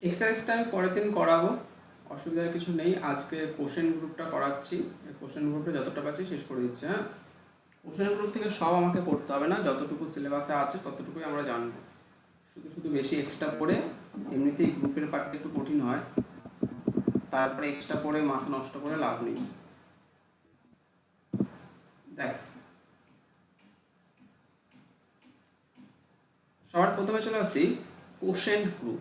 এক্সারসাইজটা আমি পরের দিন করাবো, অসুবিধার কিছু নেই। আজকে কোশ্চেন গ্রুপটা করাচ্ছি, কোশ্চেন গ্রুপে যতটা পাচ্ছি শেষ করে দিচ্ছি। হ্যাঁ, কোশ্চেন গ্রুপ থেকে সব আমাকে পড়তে হবে না, যতটুকু সিলেবাসে আছে ততটুকুই আমরা জানবো। শুধু শুধু বেশি এক্সট্রা পড়ে এমনিতেই গ্রুপের পার্টটা একটু কঠিন হয়, তারপরে এক্সট্রা পড়ে মাথা নষ্ট করে লাভ নেই। দেখ, সবার প্রথমে চলে আসছি কোশ্চেন গ্রুপ।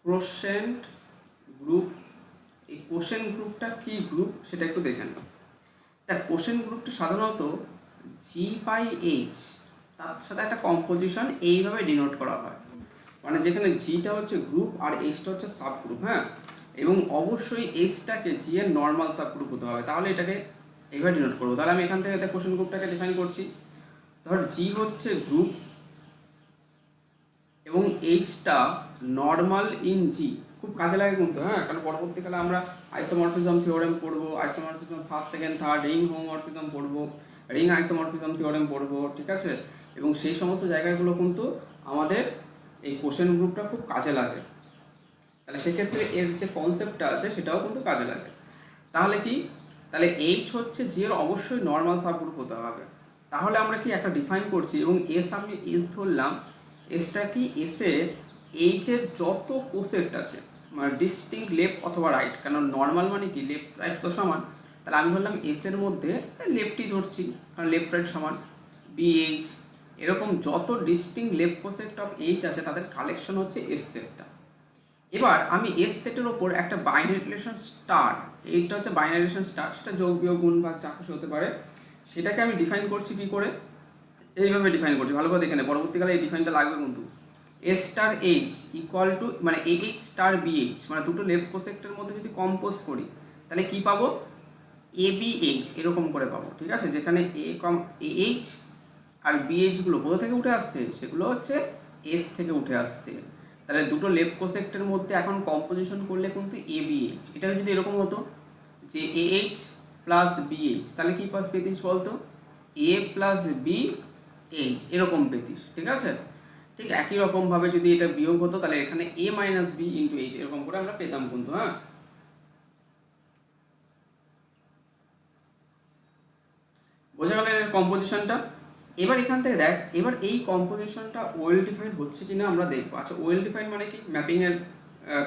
কোশ্চেন্ট গ্রুপ, এই কোশ্চেন গ্রুপটা কি গ্রুপ সেটা একটু দেখে নাও। দেখ, কোশ্চেন গ্রুপটা সাধারণত G/H তার সাথে একটা কম্পোজিশন এইভাবে ডিনোট করা হয়, মানে যেখানে জিটা হচ্ছে গ্রুপ আর এইচটা হচ্ছে সাব গ্রুপ। হ্যাঁ, এবং অবশ্যই এইচটাকে জি এর নর্মাল সাব গ্রুপ হতে হবে, তাহলে এটাকে এইভাবে ডিনোট করবো। তাহলে আমি এখান থেকে কোশ্চেন গ্রুপটাকে ডিফাইন করছি। ধর জি হচ্ছে গ্রুপ এবং এইচটা নর্মাল ইন জি। খুব কাজে লাগে কিন্তু, হ্যাঁ, কারণ পরবর্তীকালে আমরা আইসোমরফিজম থিওরেম পড়বো, isomorphism first second third, ring homomorphism পড়বো, রিং আইসোমরফিজম থিওরেম পড়বো, ঠিক আছে। এবং সেই সমস্ত জায়গাগুলো কিন্তু আমাদের এই কোশ্চেন গ্রুপটা খুব কাজে লাগে। তাহলে সেক্ষেত্রে এর যে কনসেপ্টটা আছে সেটাও কিন্তু কাজে লাগে। তাহলে কি, তাহলে এইচ হচ্ছে জি এর অবশ্যই নর্মাল সাবগ্রুপ হতে হবে। তাহলে আমরা কি একটা ডিফাইন করছি এবং এস আমি এস ধরলাম, এসটা কি এসের এইচ এর যত কোসেট আছে, মানে ডিস্টিংক্ট লেফট অথবা রাইট, কারণ নর্মাল মানে কি লেফট রাইট তো সমান। তাহলে আমি ধরলাম এস এর মধ্যে লেফটই ধরছি, কারণ লেফট রাইট সমান বিএইচ। এরকম যত distinct left coset of H আছে তাদের কালেকশন হচ্ছে এস সেটটা। এবার আমি এস সেটের ওপর একটা বাইনারি রিলেশন স্টার, এইটা হচ্ছে বাইনারি রিলেশন স্টার, সেটা যোগ বিয়োগ গুণ ভাগ যা খুশি হতে পারে, সেটাকে আমি ডিফাইন করছি কি করে, এইভাবে ডিফাইন করছি। ভালো করে দেখে নেই, পরবর্তীকালে এই ডিফাইনটা লাগবে কিন্তু। এ স্টার এইচ ইকুয়াল টু, মানে এ এইচ স্টার বিএইচ, মানে দুটো লেফট কোসেক্টের মধ্যে যদি কম্পোজ করি তাহলে কি পাবো, এ বি এইচ এরকম করে পাবো, ঠিক আছে। যেখানে এ এইচ আর বিএইচগুলো কোথা থেকে উঠে আসছে, সেগুলো হচ্ছে এস থেকে উঠে আসছে। তাহলে দুটো লেফট কোসেক্টের মধ্যে এখন কম্পোজিশন করলে কিন্তু এ বি এইচ, এটা যদি এরকম হতো যে এ এইচ প্লাস বিএইচ, তাহলে কি পেতিস বলতো, এ প্লাস বি এইচ এরকম পেতিস, ঠিক আছে। ঠিক একই রকমভাবে যদি এটা বিয়োগ হতো তাহলে এখানে এ মাইনাস বি ইন্টু এইচ এরকম করে আমরা পেতাম কিন্তু। হ্যাঁ, বোঝা গেল এর কম্পোজিশনটা। এবার এখান থেকে দেখ, এবার এই কম্পোজিশনটা ওয়েল ডিফাইন্ড হচ্ছে কিনা আমরা দেখবো। আচ্ছা, ওয়েল ডিফাইন্ড মানে কি, ম্যাপিং এর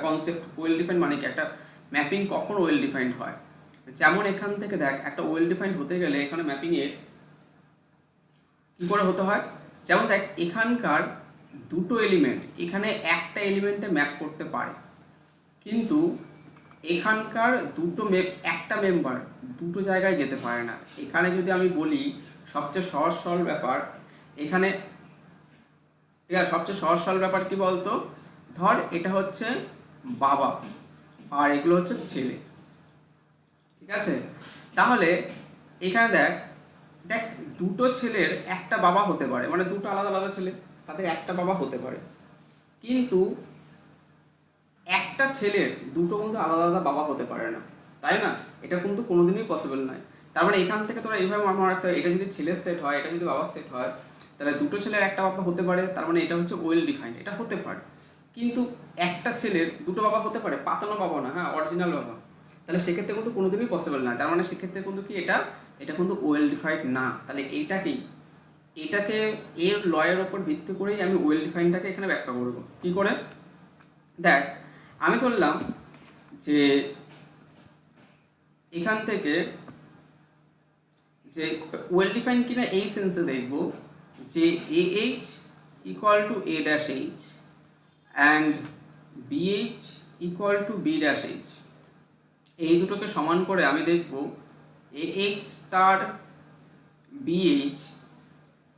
কনসেপ্ট। ওয়েল ডিফাইন্ড মানে কি, একটা ম্যাপিং কখন ওয়েল ডিফাইন্ড হয়, যেমন এখান থেকে দেখ, একটা ওয়েল ডিফাইন্ড হতে গেলে এখানে ম্যাপিং এর কি করে হতে হয়, যেমন দেখ এখানকার দুটো এলিমেন্ট এখানে একটা এলিমেন্টে ম্যাপ করতে পারে, কিন্তু এখানকার দুটো একটা মেম্বার দুটো জায়গায় যেতে পারে না। এখানে যদি আমি বলি সবচেয়ে সহজ সরল ব্যাপার এখানে, ঠিক আছে, সবচেয়ে সহজ সরল ব্যাপার কি বলতো, ধর এটা হচ্ছে বাবা আর এগুলো হচ্ছে ছেলে, ঠিক আছে। তাহলে এখানে দেখ, দেখ দুটো ছেলের একটা বাবা হতে পারে, মানে দুটো আলাদা আলাদা ছেলে তাদের একটা বাবা হতে পারে, কিন্তু একটা ছেলের দুটো কিন্তু আলাদা আলাদা বাবা হতে পারে না, তাই না। এটা কিন্তু কোনোদিনই পসিবল নয়। তার মানে এখান থেকে তোরা এইভাবে আমার একটা, এটা যদি ছেলের সেট হয়, এটা যদি বাবার সেট হয়, তাহলে দুটো ছেলের একটা বাবা হতে পারে, তার মানে এটা হচ্ছে ওয়েল ডিফাইন্ড, এটা হতে পারে। কিন্তু একটা ছেলের দুটো বাবা হতে পারে, পাতানো বাবা না, হ্যাঁ, অরিজিনাল বাবা, তাহলে সেক্ষেত্রে কিন্তু কোনোদিনই পসিবল না। তার মানে সেক্ষেত্রে কিন্তু কি এটা, এটা কিন্তু ওয়েল ডিফাইন্ড না। তাহলে এইটাকেই, এটাকে এর লয়ের ওপর ভিত্তি করেই আমি ওয়েল ডিফাইন্ডটাকে এখানে ব্যাখ্যা করবো। কি করে, দেখ আমি ধরলাম যে এখান থেকে যে ওয়েল ডিফাইন কিনা এই সেন্সে দেখব যে A H equal to A dash H and B H equal to B dash H, এই দুটোকে সমান করে আমি দেখব A H star B H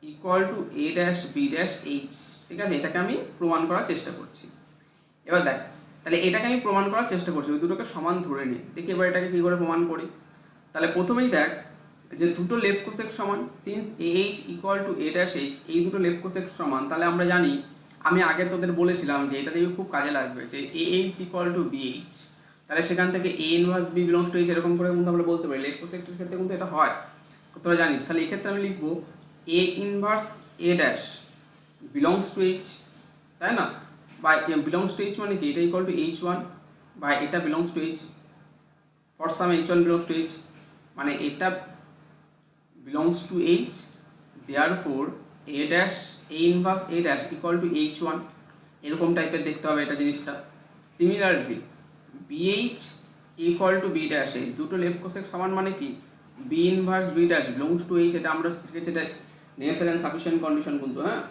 equal to A dash B dash H, ঠিক আছে। এটাকে আমি প্রমাণ করার চেষ্টা করছি। এবার দেখ, তাহলে এটাকে আমি প্রমাণ করার চেষ্টা করছি, ওই দুটোকে সমান ধরে নিই। দেখি এবার এটাকে কী করে প্রমাণ করি। তাহলে প্রথমেই দেখ যে দুটো লেফট কোসেক সমান, since A H equal to A dash H, এই দুটো লেফট কোসেক সমান, তাহলে আমরা জানি, আমি আগে তোদের বলেছিলাম যে এটা দিয়ে খুব কাজে লাগবে, যে A H equal to B H, তাহলে সেখান থেকে A inverse B belongs to H এরকম করে কিন্তু আমরা বলতে পারি। লেফট কোসেক্টের ক্ষেত্রে কিন্তু এটা হয়, তোরা জানিস। তাহলে এই ক্ষেত্রে আমি লিখবো A inverse A dash belongs to H, তাই না? বা বিলংস টু এইচ মানে কি, এটা ইকুয়াল টু H1 বা এটা belongs to H, for some H1 belongs to H, মানে এটা belongs to H, therefore A dash A inverse A dash equal to H1, এরকম টাইপের দেখতে হবে এটা জিনিসটা। Similarly BH equal to B dash H, দুটো লেফট কোসেক সমান মানে কি, B inverse B dash belongs to H, এটা আমরা শিখেছি, এটা নেসেসারি অ্যান্ড সাফিসিয়েন্ট কন্ডিশন কিন্তু, হ্যাঁ,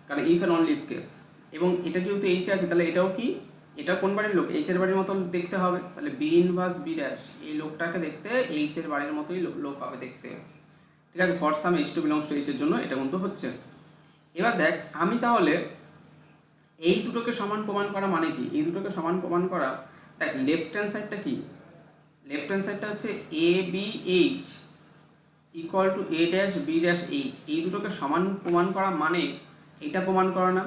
কারণ if and only if case. এবং এটা যেহেতু এইচে আছে তাহলে এটাও কি, এটা কোন বাড়ির লোক, এইচের বাড়ির মতো দেখতে হবে, তাহলে বি ইনভার্স বি ড্যাশ এই লোকটাকে দেখতে এইচের বাড়ির মতোই লোক হবে দেখতে, ঠিক আছে? For some H2 belongs to এইচের জন্য এটা কিন্তু হচ্ছে। এবার দেখ আমি তাহলে এই দুটোকে সমান প্রমাণ করা মানে কি, এই দুটোকে সমান প্রমাণ করা, দেখ লেফট হ্যান্ড সাইডটা কি, লেফট হ্যান্ড সাইডটা হচ্ছে A B H equal to A dash B dash H, এই দুটোকে সমান প্রমাণ করা মানে এটা প্রমাণ করা না,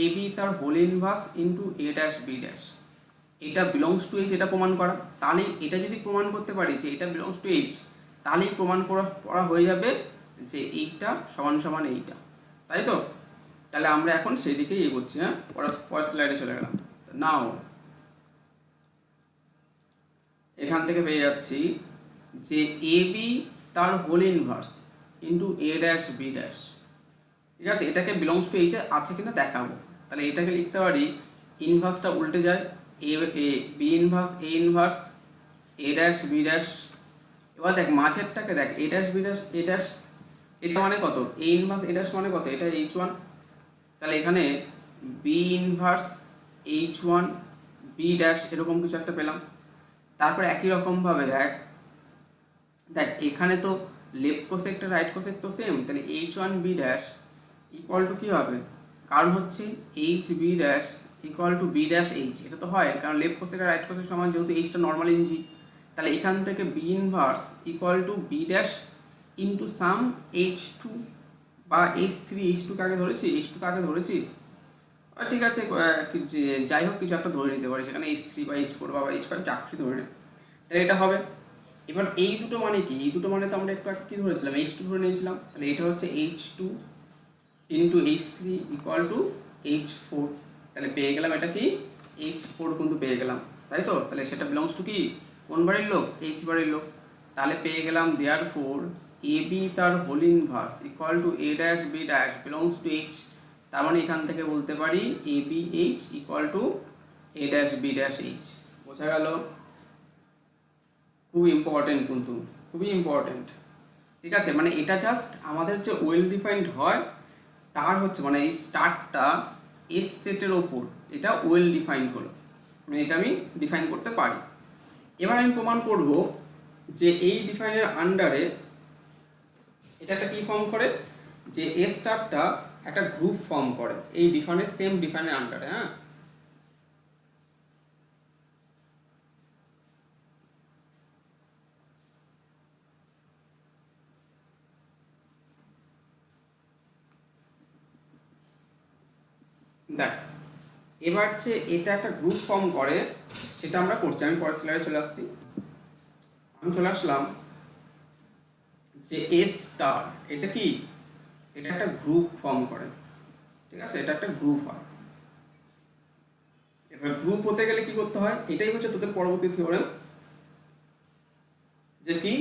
এ বি তার হোল ইনভার্স ইন্টু এ ড্যাশ বি ড্যাশ, এটা বিলংস টু এইচ, এটা প্রমাণ করা। তাহলে এটা যদি প্রমাণ করতে পারি যে এটা বিলংস টু এইচ, তাহলেই প্রমাণ করা হয়ে যাবে যে এইটা সমান সমান এইটা, তাই তো? তাহলে আমরা এখন সেই দিকেই এগোচ্ছি, হ্যাঁ, পরের স্লাইডে চলে গেলাম। নাও এখান থেকে পেয়ে যাচ্ছি যে এ বি তার হোল ইনভার্স ইন্টু এ ড্যাশ বি ড্যাশ, ঠিক আছে? এটাকে বিলংস টু এইচে আছে কিনা দেখাবো, তাহলে এটাকে লিখতে পারি, ইনভার্সটা উল্টে যায়, A B inverse A inverse A dash B dash. এবার দেখ মাঝেরটাকে দেখ, A dash B dash A dash, এটা মানে কত, এ ইনভার্স এ ড্যাশ মানে কত, এটা H1, তাহলে এখানে B inverse H1 B dash এরকম কিছু একটা পেলাম। তারপরে একই রকমভাবে দেখ দেখ এখানে তো লেফট কোসেকটা রাইট কোসেক তো সেম, তাহলে H1 B dash equal to কী হবে, কারণ হচ্ছে H B dash equal to B dash H, এটা তো হয় কারণ লেফট কোসেক আর রাইট কোসেক সমান, যেহেতু এইচটা নর্মাল ইন জি, তাহলে এখান থেকে B inverse equal to B dash into some H2 বা H3, H2 কে আগে ধরেছি, H2 কে আগে ধরেছি, ঠিক আছে, যাই হোক কিছু একটা ধরে নিতে পারি, সেখানে H3 বা H4 বা H5 যা খুশি ধরে নে, তাহলে এটা হবে। এবার এই দুটো মানে কি, এই দুটো মানে তো আমরা একটু কি ধরেছিলাম, H2 ধরে নিয়েছিলাম, তাহলে এটা হচ্ছে H2 into H3 equal to H4, তাহলে পেয়ে গেলাম এটা কি H4 কিন্তু পেয়ে গেলাম, তাই তো? তাহলে সেটা বিলংস টু কি, কোন বাড়ির লোক, H বাড়ির লোক, তাহলে পেয়ে গেলাম দেয়ারফোর এ বি তার whole inverse equal to A dash B dash belongs to H, তার মানে এখান থেকে বলতে পারি A B H equal to A dash B dash H. বোঝা গেল? খুব ইম্পর্টেন্ট কিন্তু, খুবই ইম্পর্টেন্ট, ঠিক আছে? মানে এটা জাস্ট আমাদের যে ওয়েল ডিফাইন্ড হয় তার হচ্ছে মানে এই স্টার্টটা এস সেটের ওপর এটা ওয়েল ডিফাইন হলো, মানে এটা আমি ডিফাইন করতে পারি। এবার আমি প্রমাণ করব যে এই ডিফাইনের আন্ডারে এটা একটা কি ফর্ম করে, যে এ স্টারটা একটা গ্রুপ ফর্ম করে এই ডিফাইনের, সেম ডিফাইনের আন্ডারে, হ্যাঁ। দেখ এবার যে এটা একটা গ্রুপ ফর্ম করে সেটা আমরা করছি, আমি পরের স্লাইডে চলে আসছি, আমি চলে আসলাম যে এ স্টার এটা কি, এটা একটা গ্রুপ ফর্ম করে, ঠিক আছে? এটা একটা গ্রুপ হয়। এবার গ্রুপ হতে গেলে কি করতে হয়, এটাই হচ্ছে তোদের পরবর্তী থিওরেম, যে কি,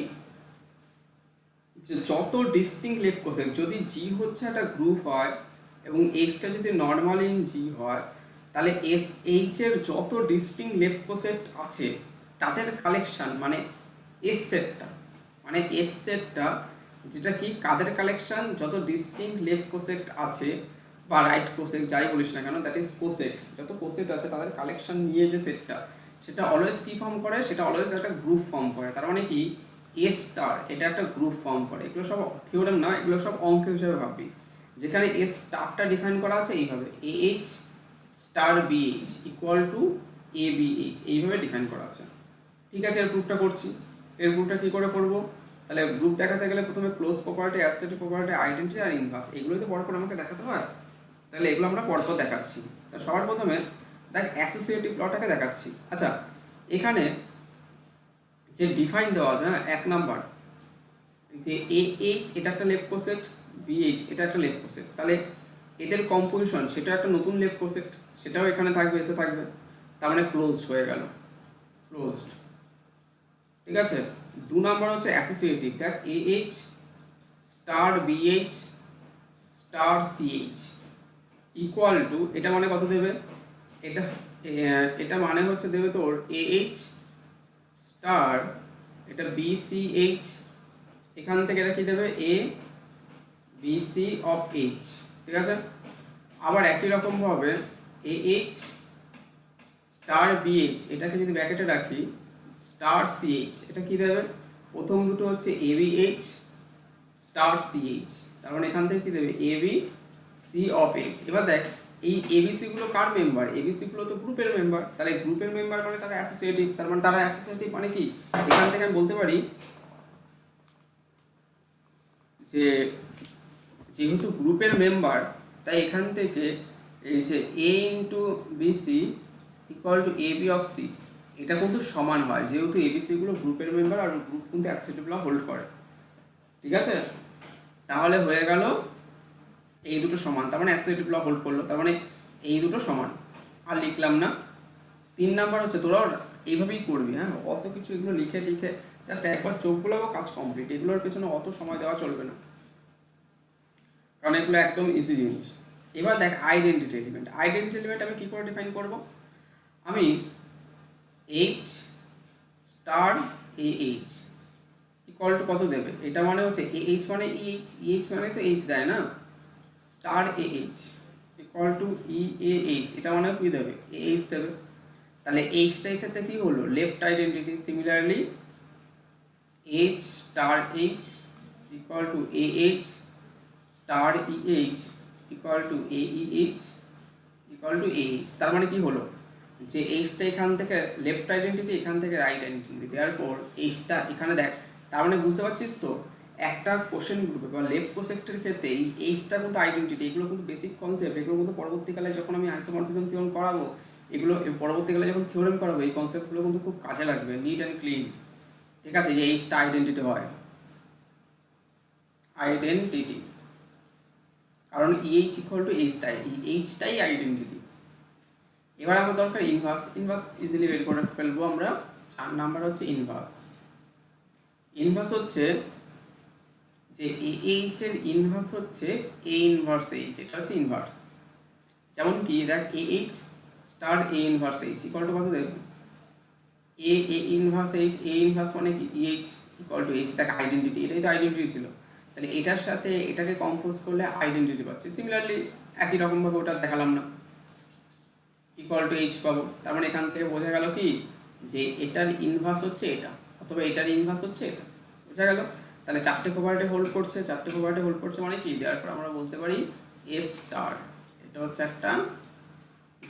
যে যত ডিস্টিংক্ট লেফট কোসেক, যদি জি হচ্ছে একটা গ্রুপ হয় এবং এইচটা যদি নর্মাল ইন জি হয়, তাহলে এস এইচ এর যত ডিস্টিংক্ট লেফট কোসেক আছে তাদের কালেকশন মানে এস সেটটা, মানে এস সেটটা যেটা কি কাদের কালেকশন, যত ডিস্টিংক্ট লেফট কোসেক আছে বা রাইট কোসেক যাই বলিস না কেন, দ্যাট ইজ কোসেট, যত কোসেট আছে তাদের কালেকশন নিয়ে যে সেটটা, সেটা অলওয়েজ কি ফর্ম করে, সেটা অলওয়েজ একটা গ্রুপ ফর্ম করে। তার মানে কি এ স্টার এটা একটা গ্রুপ ফর্ম করে, এগুলো সব থিওরেম না, এগুলো সব অঙ্ক হিসেবে ভাববি, যেখানে এ স্টারটা ডিফাইন করা আছে এইভাবে A H star B H equal to A B H, এইভাবে ডিফাইন করা আছে, ঠিক আছে? এর প্রুফটা করছি, এর প্রুফটা কী করে করবো, তাহলে গ্রুপ দেখাতে গেলে প্রথমে close property, associative property, identity আর ইনভার্স, এগুলোই তো পরপর আমাকে দেখাতে হয়, তাহলে এগুলো আমরা পরপর দেখাচ্ছি। তা সবার প্রথমে দেখ অ্যাসোসিয়েটিভ লটাকে দেখাচ্ছি। আচ্ছা এখানে যে ডিফাইন দেওয়া আছে, হ্যাঁ, 1 নাম্বার যে এ এইচ এটা একটা লেফট কোসেট বিএইচ এটা একটা লেফট কোসেট, তাহলে এদের কম্পোজিশন সেটা একটা নতুন লেফট কোসেট, সেটাও এখানে থাকবে, এসে থাকবে, তার মানে ক্লোজড হয়ে গেল, ক্লোজড। ঠিক আছে। 2 নাম্বার হচ্ছে অ্যাসোসিয়েটিভ, দেখ AH star BH star CH equal to, এটা মানে কত দেবে, এটা এটা মানে হচ্ছে দেবে তোর AH স্টার, এটা BCH, এখান থেকে এটা কি দেবে A BC অফ H। ঠিক আছে। আবার একই রকম ভাবে AH স্টার BH এটাকে যদি ব্র্যাকেটে রাখি স্টার CH, এটা কি দেবে, প্রথম দুটো হচ্ছে ABH স্টার CH, তার মানে এখান থেকে কি দেবে ABC অফ H। এবার দেখ এই ABC গুলো কার মেম্বার, ABC গুলো তো গ্রুপের মেম্বার, তাহলে গ্রুপের মেম্বার মানে তারা অ্যাসোসিয়েটিভ, তার মানে তারা অ্যাসোসিয়েটিভ মানে কি, এখান থেকে আমি বলতে পারি যে যেহেতু গ্রুপের মেম্বার, তাই এখান থেকে এই যে A into BC equal to AB of C, এটা কিন্তু সমান হয়, যেহেতু ABC গুলো গ্রুপের মেম্বার আর গ্রুপ কিন্তু অ্যাসোসিয়েটিভ ল হোল্ড করে। ঠিক আছে, তাহলে হয়ে গেল এই দুটো সমান, তার মানে অ্যাসোসিয়েটিভ ল হোল্ড করলো, তার মানে এই দুটো সমান, আর লিখলাম না। 3 নাম্বার হচ্ছে তোরাও এইভাবেই করবি, হ্যাঁ, অত কিছু এগুলো লিখে লিখে জাস্ট একবার চোখ বুলাবো কাজ কমপ্লিট, এগুলোর পেছনে অত সময় দেওয়া চলবে না, কারণ এগুলো একদম ইজি জিনিস। এবার দেখ আইডেন্টিটি এলিমেন্ট, আইডেন্টিটি এলিমেন্ট আমি কি করে ডিফাইন করব, আমি H star AH equal to কত দেবে, এটা মানে হচ্ছে AH মানে EH মানে তো H দেয় না, star AH equal to EAH, এটা মানে কি দেবে AH দেবে, তাহলে Hটা এক্ষেত্রে কি হলো left identity. Similarly H star H equal to AH star EH equal to AEH equal to AH, তার মানে কি হলো যে Hটা এখান থেকে লেফট আইডেন্টিটি, এখান থেকে রাইট আইডেন্টিটি, দেয়ারফর Hটা এখানে দেখ, তার মানে বুঝতে পারছিস তো একটা কোশ্চেন গ্রুপে বা লেফট কোসেক্টের ক্ষেত্রে এই Hটা কিন্তু আইডেন্টিটি, এগুলো কিন্তু বেসিক কনসেপ্ট, এগুলো কিন্তু পরবর্তীকালে যখন আমি আইসোমরফিজম থিওরেম করাবো, এগুলো পরবর্তীকালে যখন থিওরেম করাবো এই কনসেপ্টগুলো কিন্তু খুব কাজে লাগবে, নিট অ্যান্ড ক্লিন। ঠিক আছে, যে Hটা আইডেন্টিটি হয়, আইডেন্টিটি, কারণ EH ইকুয়াল টু H দেয়, এই Hটাই আইডেন্টিটি। এবার আমার দরকার ইনভার্স, ইনভার্স ইজিলি বের করে ফেলবো আমরা। 4 নাম্বার হচ্ছে ইনভার্স। ইনভার্স হচ্ছে যে AH এর ইনভার্স হচ্ছে A ইনভার্স H, এটা হচ্ছে ইনভার্স। যেমন কি দেখ AH star A inverse H equal to কত দেব, A inverse H, A inverse মানে কি EH ইকুয়াল টু H, দেখ আইডেন্টিটি, এটাই তো আইডেন্টিটি ছিল, তাহলে এটার সাথে এটাকে কম্পোজ করলে আইডেন্টিটি পাচ্ছি। সিমিলারলি একই রকম ভাবে ওটা দেখালাম না, ইকুয়াল টু H পাবো, তার মানে এখান থেকে বোঝা গেল কি যে এটার ইনভার্স হচ্ছে এটা, অথবা এটার ইনভার্স হচ্ছে এটা, বোঝা গেল। তাহলে চারটে প্রপার্টি হোল্ড করছে, চারটে প্রপার্টি হোল্ড করছে মানে কি, দেওয়ার আমরা বলতে পারি A স্টার, এটা হচ্ছে একটা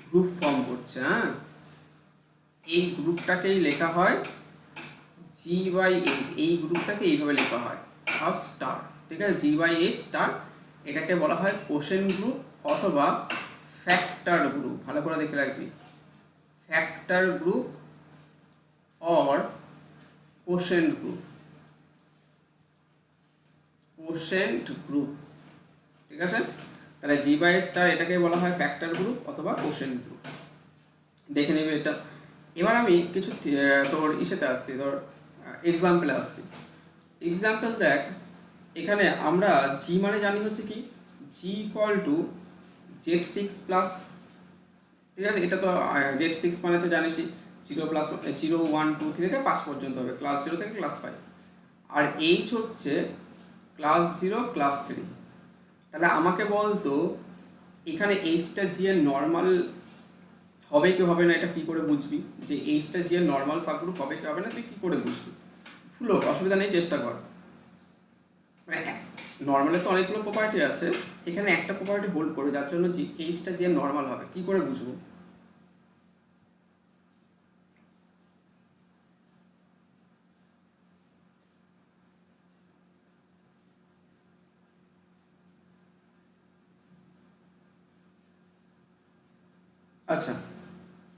গ্রুপ ফর্ম করছে। হ্যাঁ, এই গ্রুপটাকেই লেখা হয় G/H, এই গ্রুপটাকে এইভাবে লেখা হয় অফ স্টার। ঠিক আছে, G/H স্টার, এটাকে বলা হয় কোশেন্ট গ্রুপ অথবা ফ্যাক্টর গ্রুপ, ভালো করে দেখে রাখবি, factor group or quotient group, quotient group. ঠিক আছে, তাহলে G/H স্টার এটাকে বলা হয় ফ্যাক্টর গ্রুপ অথবা কোশেন্ট গ্রুপ, দেখে নেবে এটা। এবার আমি কিছু তোর ইসেতে আসছি, তোর এক্সাম্পলে আসছি। এক্সাম্পল দেখ, এখানে আমরা G মানে জানি হচ্ছে কি G equal to Z6 plus. ঠিক আছে, এটা তো Z6 মানে তো জানিসই 0 প্লাস 0 1 2 3 থেকে 5 পর্যন্ত হবে, ক্লাস 0 থেকে ক্লাস 5, আর H হচ্ছে ক্লাস 0 ক্লাস 3। তাহলে আমাকে বলতো এখানে Hটা G এর নর্মাল হবে কি হবে না, এটা কি করে বুঝবি যে Hটা G এর নর্মাল সাবগ্রুপ হবে কি হবে না, তুই কি করে বুঝবি, ফুলো অসুবিধা নেই, চেষ্টা কর। মানে নর্মালের তো অনেকগুলো প্রপার্টি আছে, এখানে একটা প্রপার্টি হোল্ড করে যার জন্য Hটা G এর নর্মাল হবে, কি করে বুঝবো। আচ্ছা,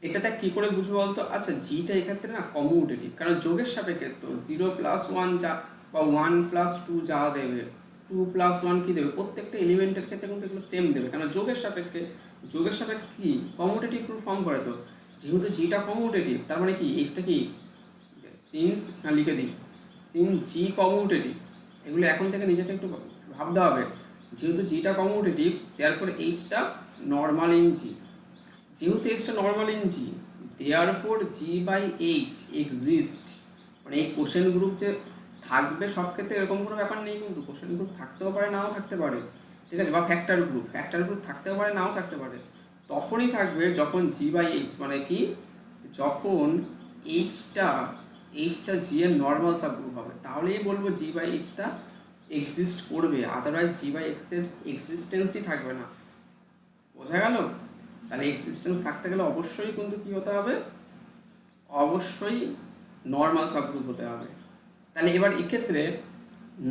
এটাতে কি করে বুঝবো বলতো, আচ্ছা জিটা এক্ষেত্রে না কমিউটেটিভ, কারণ যোগের সাপেক্ষে তো 0 প্লাস 1 যা বা 1 প্লাস 2 যা দেবে 2+1 কি দেবে, প্রত্যেকটা এলিমেন্টের ক্ষেত্রে কিন্তু এগুলো সেম দেবে, কারণ যোগের সাপেক্ষে কি কমিউটেটিভ গ্রুপ ফর্ম করে। তো যেহেতু জিটা কমিউটেটিভ, তার মানে কি এইচটা কি, সিন্স লিখে দিই, সিন জি কমিউটেটিভ, এগুলো এখন থেকে নিজেকে একটু ভাবতে হবে। যেহেতু জিটা কমিউটেটিভ, দেয়ারফর এইচটা নর্মাল ইন জি, যেহেতু এইচটা normal in G, therefore G by H exist. মানে এই কোশ্চেন গ্রুপ যে থাকবে সব ক্ষেত্রে এরকম কোনো ব্যাপার নেই, কিন্তু কোশ্চেন গ্রুপ থাকতেও পারে নাও থাকতে পারে, ঠিক আছে, বা ফ্যাক্টর গ্রুপ থাকতেও পারে নাও থাকতে পারে। তখনই থাকবে যখন জি বাই এইচ, মানে কি, যখন এইচটা জি এর নর্মাল সাবগ্রুপ হবে, তাহলেই বলবো জি বাই এইচটা এক্সিস্ট করবে, আদারওয়াইজ জি বাই এক্স এর এক্সিস্টেন্সই থাকবে না। বোঝা গেল? তাহলে এক্সিস্টেন্স থাকতে গেলে অবশ্যই কিন্তু কি হতে হবে, অবশ্যই নর্মাল সাবগ্রুপ হতে হবে। তাহলে এবার এক্ষেত্রে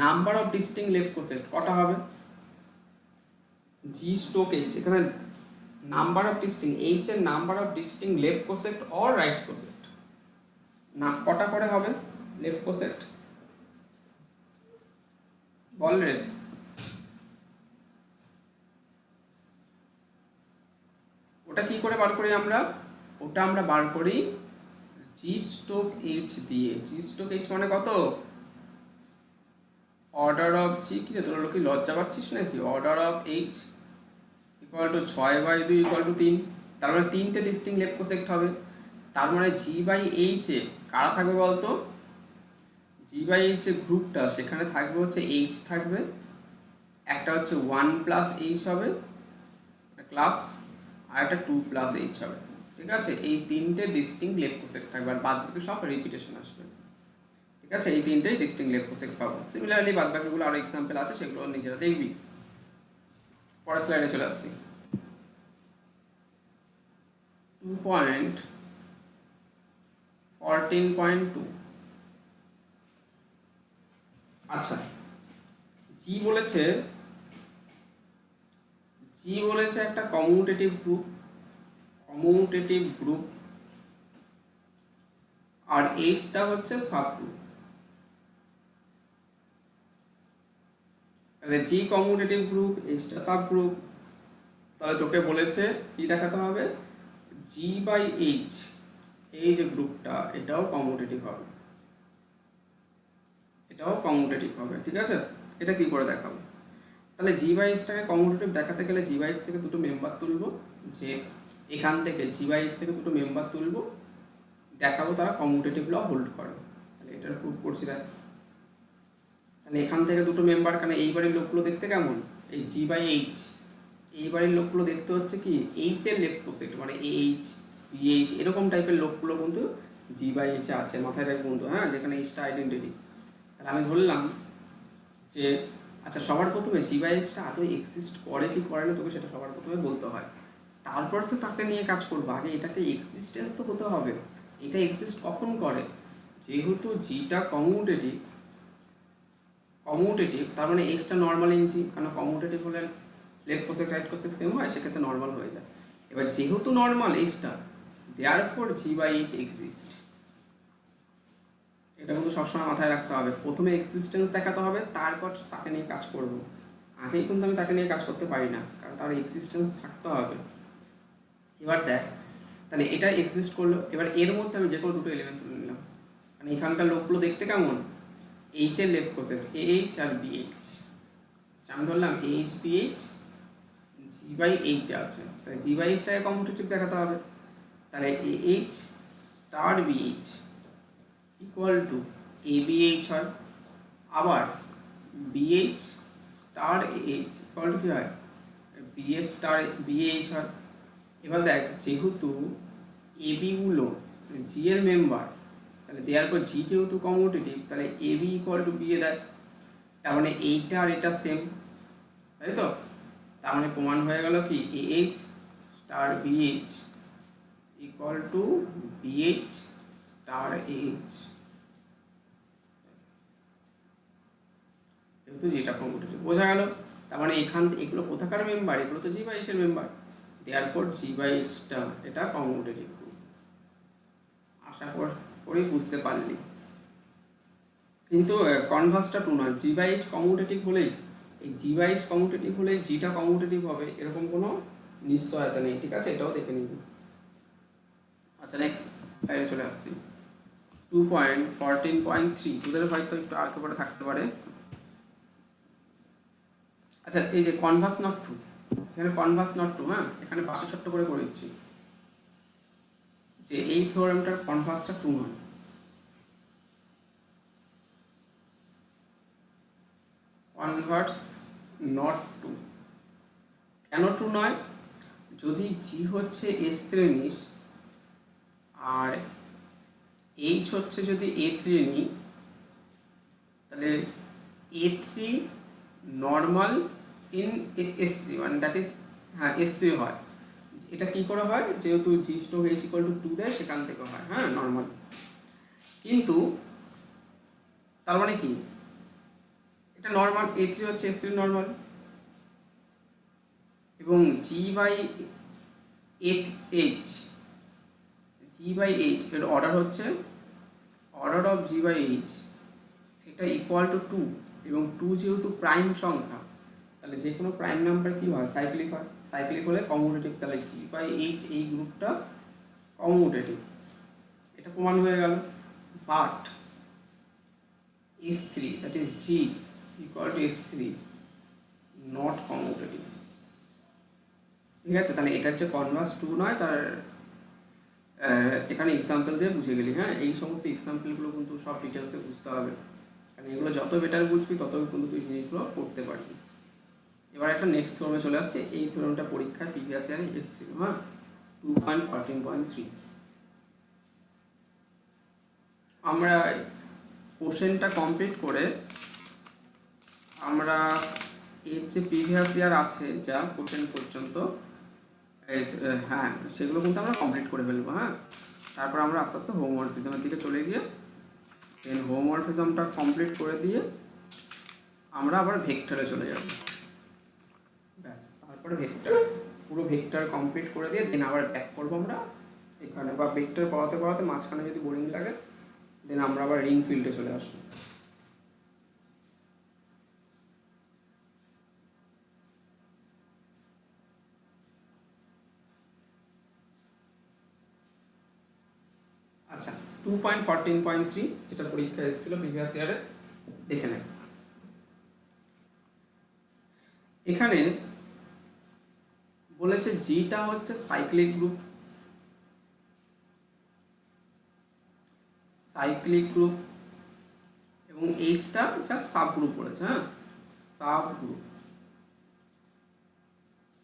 number of distinct left coset কটা হবে, জি স্ট্রোক এইচ, এখানে নাম্বার অফ ডিস্টিংক্ট এইচ এর number of distinct left coset or right coset না কটা করে হবে লেফট কোসেট, বল রে। ওটা কি করে বার করি আমরা, ওটা আমরা বার করি জি স্ট্রোক এইচ দিয়ে। জি স্ট্রোক এইচ মানে কত, অর্ডার অফ জি, কি তোর লোক লজ্জা পাচ্ছিস নাকি, order of H equal two 6/2 equal to 3, তার মানে 3টে ডিস্টিংক্ট লেফট কোসেক্ট হবে। তার মানে জি বাই এইচ এ কারা থাকবে বলতো, জি বাই এইচ এর গ্রুপটা, সেখানে থাকবে হচ্ছে এইচ থাকবে, একটা হচ্ছে 1+h হবে ক্লাস, আর একটা 2+h হবে, ঠিক আছে। এই তিনটে ডিস্টিংক্ট লেফট কোসেক্ট থাকবে, আর বাদ বাকি সব রিপিটেশন আসবে, ঠিক আছে। এই তিনটেই ডিস্টিংক্ট লেফট কোসেক্ট পাবো। সিমিলারলি বাদ বাকিগুলো আরো এক্সাম্পল আছে, সেগুলো নিজেরা দেখবি। পরের স্লাইডে চলে আসছি। 2.14.2, আচ্ছা, জি বলেছে একটা কমিউটেটিভ গ্রুপ, আর এইচটা হচ্ছে সাবগ্রুপ। তাহলে জি কমিউটেটিভ গ্রুপ, এইচটা সাবগ্রুপ, তাহলে তোকে বলেছে কি দেখাতে হবে, জি বাই এইচ, এই যে গ্রুপটা এটাও কমিউটেটিভ হবে, ঠিক আছে। এটা কি করে দেখাবো, তাহলে জি বাই এইচটাকে কমিউটেটিভ দেখাতে গেলে জি বাই এইচ থেকে দুটো মেম্বার তুলবো, যে এখান থেকে জি বাই এইচ থেকে দুটো মেম্বার তুলবো, দেখাবো তারা কমিউটেটিভ ল হোল্ড করে। তাহলে এটার প্রুফ করছি দেখ। তাহলে এখান থেকে দুটো মেম্বার, কারণ এইবারের লোকগুলো দেখতে কেমন, এই জি বাই এইচ, এইবারের লোকগুলো দেখতে হচ্ছে কি এইচ এর লেফট কোসেক্ট, মানে এইচ বিএইচ এরকম টাইপের লোকগুলো কিন্তু জি বাই এইচে আছে, মাথায় রাখবো কিন্তু, হ্যাঁ, যেখানে এইচটা আইডেন্টিটি। তাহলে আমি ধরলাম যে আচ্ছা, সবার প্রথমে জি বাই এইচটা আদৌ এক্সিস্ট করে কি করে না, তোকে সেটা সবার প্রথমে বলতে হয়, তারপর তো তাকে নিয়ে কাজ করবো। আগে এটাকে এক্সিস্টেন্স তো হতে হবে, এটা এক্সিস্ট কখন করে, যেহেতু জিটা কমিউটেটিভ, তার মানে এইচটা নর্মাল ইন জি, কারণ কমিউটেটিভ হলে left coset right coset same হয়, সেক্ষেত্রে নর্মাল হয়ে যায়। এবার যেহেতু নর্মাল এইচটা, therefore G by H exist, এটা কিন্তু সবসময় মাথায় রাখতে হবে। প্রথমে এক্সিস্টেন্স দেখাতে হবে, তারপর তাকে নিয়ে কাজ করব। আগেই কিন্তু আমি তাকে নিয়ে কাজ করতে পারি না, কারণ তার এক্সিস্টেন্স থাকতে হবে। এবার দেখ, তাহলে এটা এক্সিস্ট করলো, এবার এর মধ্যে আমি যে কোনো দুটো এলিমেন্ট তুলে নিলাম, মানে এখানকার লোকগুলো দেখতে কেমন, এইচ এর লেফট কোসেক্ট এইচ আর বিএইচ, আমি ধরলাম H BH G by H আছে, তাহলে জি বাই এইচটাকে কমিউটেটিভ দেখাতে হবে। তাহলে H star BH equal to A BH হয়, আবার BH star H equal to কি হয়, বিএস স্টার বিএইচ হয়। এবার দেখ, যেহেতু এবিগুলো জি এর মেম্বার, তাহলে দেওয়ার পর জি যেহেতু কমিউটেটিভ, তাহলে A B equal to B A দেয়, তার মানে এইটা আর এটা সেম, তাই তো। তার মানে প্রমাণ হয়ে গেল কি H star BH equal two BH star H, যেহেতু যেটা কমিউটেটিভ। বোঝা গেল? তার মানে এখান থেকে এগুলো কোথাকার মেম্বার, এগুলো তো জি বাই এইচ এর মেম্বার, দেওয়ার পর জি বাই এইচটা এটা কমিউটেটিভ। আশা করি বুঝতে পারলি। কিন্তু কনভার্সটা টু নয়, জি বাই এইচ কমিউটেটিভ হলেই এই জি ওয়াইজ কমিউটেটিভ হলে জিটা কমিউটেটিভ হবে এরকম কোনো নিশ্চয়তা নেই, ঠিক আছে, এটাও দেখে নিবি। আচ্ছা নেক্সট স্লাইডে চলে আসছি। 2.14.3 তোদের হয়তো একটু আগে পরে থাকতে পারে। আচ্ছা এই যে কনভার্স নট ট্রু, এখানে কনভার্স নট ট্রু, হ্যাঁ এখানে পাশে ছোট্ট করে করে দিচ্ছি যে এই থিওরেমটার কনভার্সটা ট্রু নয়। কনভার্স নট ট্রু, কেন ট্রু নয়? যদি জি হচ্ছে এস শ্রেণীর আর এইচ হচ্ছে যদি এ শ্রেণী, তাহলে A three normal in S three, মানে দ্যাট ইজ হ্যাঁ এস থ্রি হয়। এটা কি করে হয়? যেহেতু জি স্টোর এইচ ইকুয়াল টু 2 দেয় সেখান থেকে হয়, হ্যাঁ নর্মাল। কিন্তু তার মানে কি এটা নর্মাল, এ থ্রি হচ্ছে এস থ্রি নর্মাল, এবং G by H, G by H এর অর্ডার হচ্ছে order of G by H, এটা ইকুয়াল টু 2, এবং 2 যেহেতু প্রাইম সংখ্যা তাহলে যে কোনো প্রাইম নাম্বার কি হয়? সাইক্লিক হয়। সাইক্লিক হলে কমিউটেটিভ, তাহলে জি বাই এইচ এই গ্রুপটা কমিউটেটিভ, এটা প্রমাণ হয়ে গেল। But S three that is G equal to S three not commutative, ঠিক আছে। তাহলে এটা হচ্ছে কনভার্স ট্রু নয়, তার এখানে এক্সাম্পল দিয়ে বুঝে গেলি, হ্যাঁ এই সমস্ত এক্সাম্পলগুলো কিন্তু সব ডিটেলসে বুঝতে হবে, কারণ এগুলো যত বেটার বুঝবি ততই কিন্তু তুই জিনিসগুলো করতে পারবি। এবার একটা নেক্সট থিওরেমে চলে আসছে, এই থিওরেমটা পরীক্ষায় প্রিভিয়াস ইয়ারে এসেছিল, হ্যাঁ 2.14.3। আমরা কোশ্চেনটা কমপ্লিট করে আমরা এর যে প্রিভিয়াস ইয়ার আছে যা কোশ্চেন পর্যন্ত, হ্যাঁ সেগুলো কিন্তু আমরা কমপ্লিট করে ফেলবো, হ্যাঁ তারপর আমরা আস্তে আস্তে হোমওয়ার্কিজমের দিকে চলে গিয়ে দেন হোমওয়ার্কিজমটা কমপ্লিট করে দিয়ে আমরা আবার ভেক্টরে চলে যাব, ব্যাস তারপরে ভেক্টর, পুরো ভেক্টর কমপ্লিট করে দিয়ে দেন আবার ব্যাক করবো আমরা এখানে, বা ভেক্টর পড়াতে পড়াতে মাঝখানে যদি বোরিং লাগে দেন আমরা আবার রিং ফিল্ডে চলে আসবো। আচ্ছা 2.14.3 যেটা পরীক্ষা এসেছিল প্রিভিয়াস ইয়ারে, দেখে নেব। এখানে বলেছে জিটা হচ্ছে সাইক্লিক গ্রুপ, সাইক্লিক গ্রুপ, এবং এইচটা জাস্ট সাব গ্রুপ বলেছে, হ্যাঁ সাব গ্রুপ।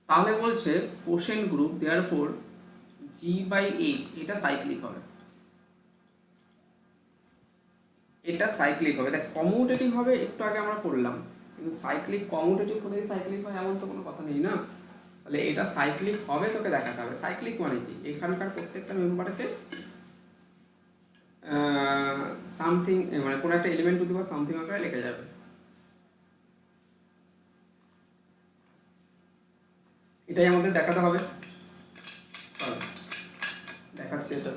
তাহলে বলছে quotient group therefore G by H এটা সাইক্লিক হবে, এটা সাইক্লিক হবে। দেখ কমিউটেটিভ হবে একটু আগে আমরা করলাম, কিন্তু সাইক্লিক কমিউটেটিভ হলেই সাইক্লিক হয় এমন তো কোনো কথা নেই না। তাহলে এটা সাইক্লিক হবে তোকে দেখাতে হবে। সাইক্লিক মানে কি? এখানকার প্রত্যেকটা মেম্বারকে সামথিং মানে কোনো একটা এলিমেন্ট টু দিবা সামথিং আকারে লেখা যাবে, এটাই আমাদের দেখাতে হবে। দেখাচ্ছি এটা।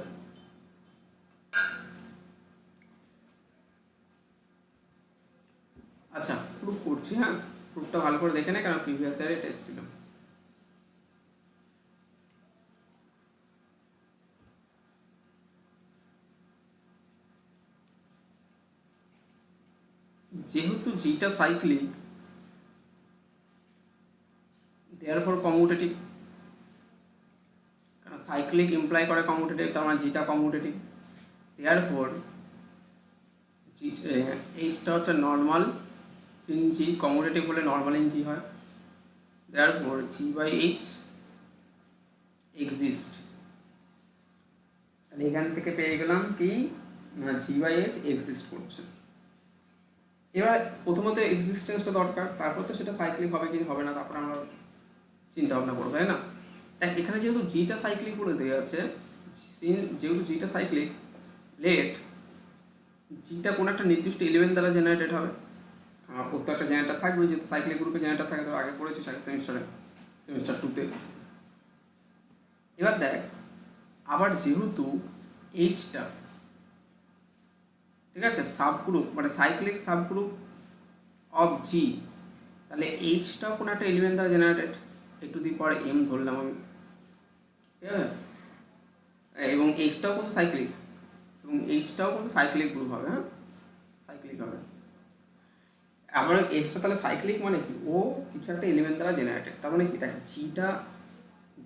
আচ্ছা প্রুফ করছি, হ্যাঁ প্রুফটা ভালো করে দেখে নে, কারণ প্রিভিয়াস ইয়ারে এটা এসেছিল। যেহেতু জিটা সাইক্লিক দেয়ারফর কমিউটেটিভ, কারণ সাইক্লিক ইমপ্লাই করে কমিউটেটিভ, তার মানে জিটা কমিউটেটিভ। দেয়ারফর এইচটা হচ্ছে নর্মাল ইন জি, কমিউটেটিভ হলে নর্মাল ইন জি হয়। Therefore G by H exist, তাহলে এখান থেকে পেয়ে গেলাম কি না জি বাই এইচ এক্সিস্ট করছে। এবার প্রথমত এক্সিস্টেন্সটা দরকার, তারপর তো সেটা সাইক্লিক হবে কি হবে না তারপর আমরা চিন্তা ভাবনা করবো, তাই না। এখানে যেহেতু জিটা সাইক্লিক বলে দেওয়া আছে, যেহেতু জিটা সাইক্লিক, লেট জিটা কোনো একটা নির্দিষ্ট এলিমেন্ট দ্বারা জেনারেটেড হবে। আর প্রত্যেকটা জেনারেটার থাকবে, যেহেতু সাইক্লিক গ্রুপে জেনারেটার থাকে, তো আগে পড়েছি সেমিস্টারে, সেমিস্টার 2-তে। এবার দেখ আবার যেহেতু এইচটা ঠিক আছে সাবগ্রুপ, মানে সাইক্লিক সাবগ্রুপ অফ জি, তাহলে এইচটাও কোনো একটা এলিমেন্ট দ্বারা generated, A to the power M ধরলাম আমি, ঠিক আছে? এবং এইচটাও কিন্তু সাইক্লিক, এবং এইচটাও কিন্তু সাইক্লিক গ্রুপ হবে, হ্যাঁ, সাইক্লিক হবে। আবার এইচটা তাহলে সাইক্লিক মানে কি, ও কিছু একটা এলিমেন্ট দ্বারা জেনারেটেড। তার মানে কি, দেখেন জিটা,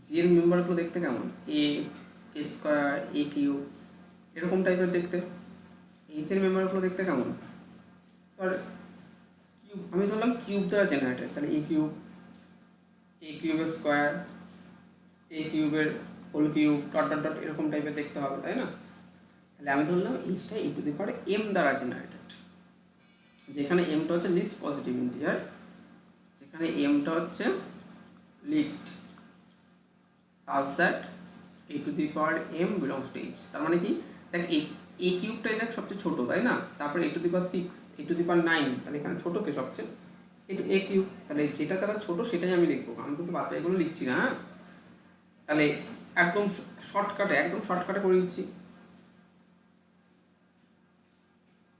জি এর মেম্বারগুলো দেখতে কেমন, এ স্কোয়ার, এ কিউ, এরকম টাইপের দেখতে। এইচ এর মেম্বারগুলো দেখতে কেমন, আর কিউব, আমি ধরলাম কিউব দ্বারা জেনারেটেড, তাহলে এ কিউবের স্কোয়ার, এ কিউবের whole cube, dot dot dot, এরকম টাইপের দেখতে হবে, তাই না? তাহলে আমি ধরলাম এইচটা A to the power M দ্বারা জেনারেটেড, যেখানে এমটা হচ্ছে লিস্ট পজিটিভ ইন্টিজার, যেখানে এমটা হচ্ছে least, such that a to the power m belongs to h। তার মানে কি, দেখ a কিউবটাই দেখ সবচেয়ে ছোট, তাই না? তারপরে a to the power 6, a to the power 9, তাহলে এখানে ছোট কে সবচেয়ে, a কিউব। তাহলে যেটা তারা ছোট সেটাই আমি লিখবো, আমি কিন্তু বাদ এগুলো লিখছি না, হ্যাঁ। তাহলে একদম শর্টকাটে করে দিচ্ছি।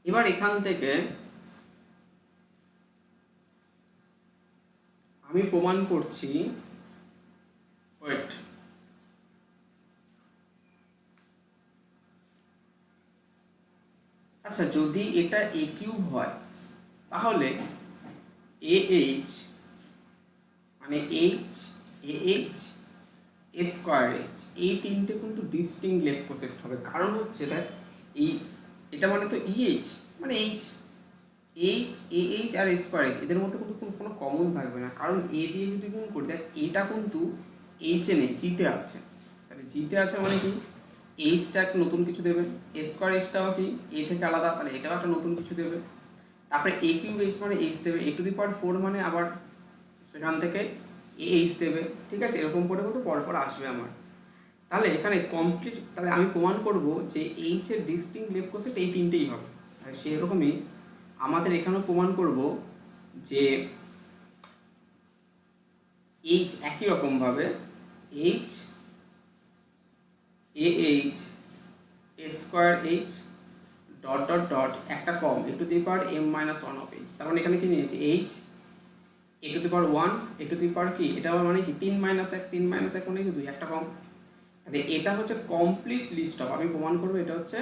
এবার এখান থেকে আমি প্রমাণ করছি, ওয়েট, আচ্ছা যদি এটা এ কিউব হয় তাহলে এ এইচ মানে H, A H, A square H, এই তিনটে কিন্তু ডিস্টিংক্ট লেফট কোসেট হবে। কারণ হচ্ছে দেখ, এই এটা মানে তো ইএইচ মানে এইচ, এ এইচ আর স্কোয়ার এইচ, এদের মধ্যে কিন্তু কোনো কমন থাকবে না। কারণ এ দিয়ে যদি গুণ করি, দেখ এটা কিন্তু এইচে নেই, জিতে আছে। তাহলে জিতে আছে মানে কি, এইচটা একটা নতুন কিছু দেবে, এ স্কোয়ার এইচটাও কি এ থেকে আলাদা, তাহলে এটাও একটা নতুন কিছু দেবে। তারপরে এ কিউব এইচ মানে এইচ দেবে, এ টু দি পাওয়ার 4 মানে আবার সেখান থেকে এ এইচ দেবে, ঠিক আছে? এরকম করে কিন্তু পরপর আসবে আমার। তাহলে এখানে কমপ্লিট, তাহলে আমি প্রমাণ করব যে এইচ এর ডিস্টিংক্ট লেফট কোসেট এই তিনটেই হবে। তাই সেরকমই আমাদের এখানেও প্রমাণ করব যে এইচ একই রকমভাবে H, A H, A square H, dot dot dot, একটা কম, A to the power M minus one of H. তার মানে এখানে কি নিয়েছি, H A to the power 1, A to the power কি, এটা মানে কি 3 মাইনাস 1, 3 মাইনাস 1 মানে কি 2, একটা কম। তাহলে এটা হচ্ছে কমপ্লিট লিস্ট অফ, আমি প্রমাণ করবো এটা হচ্ছে,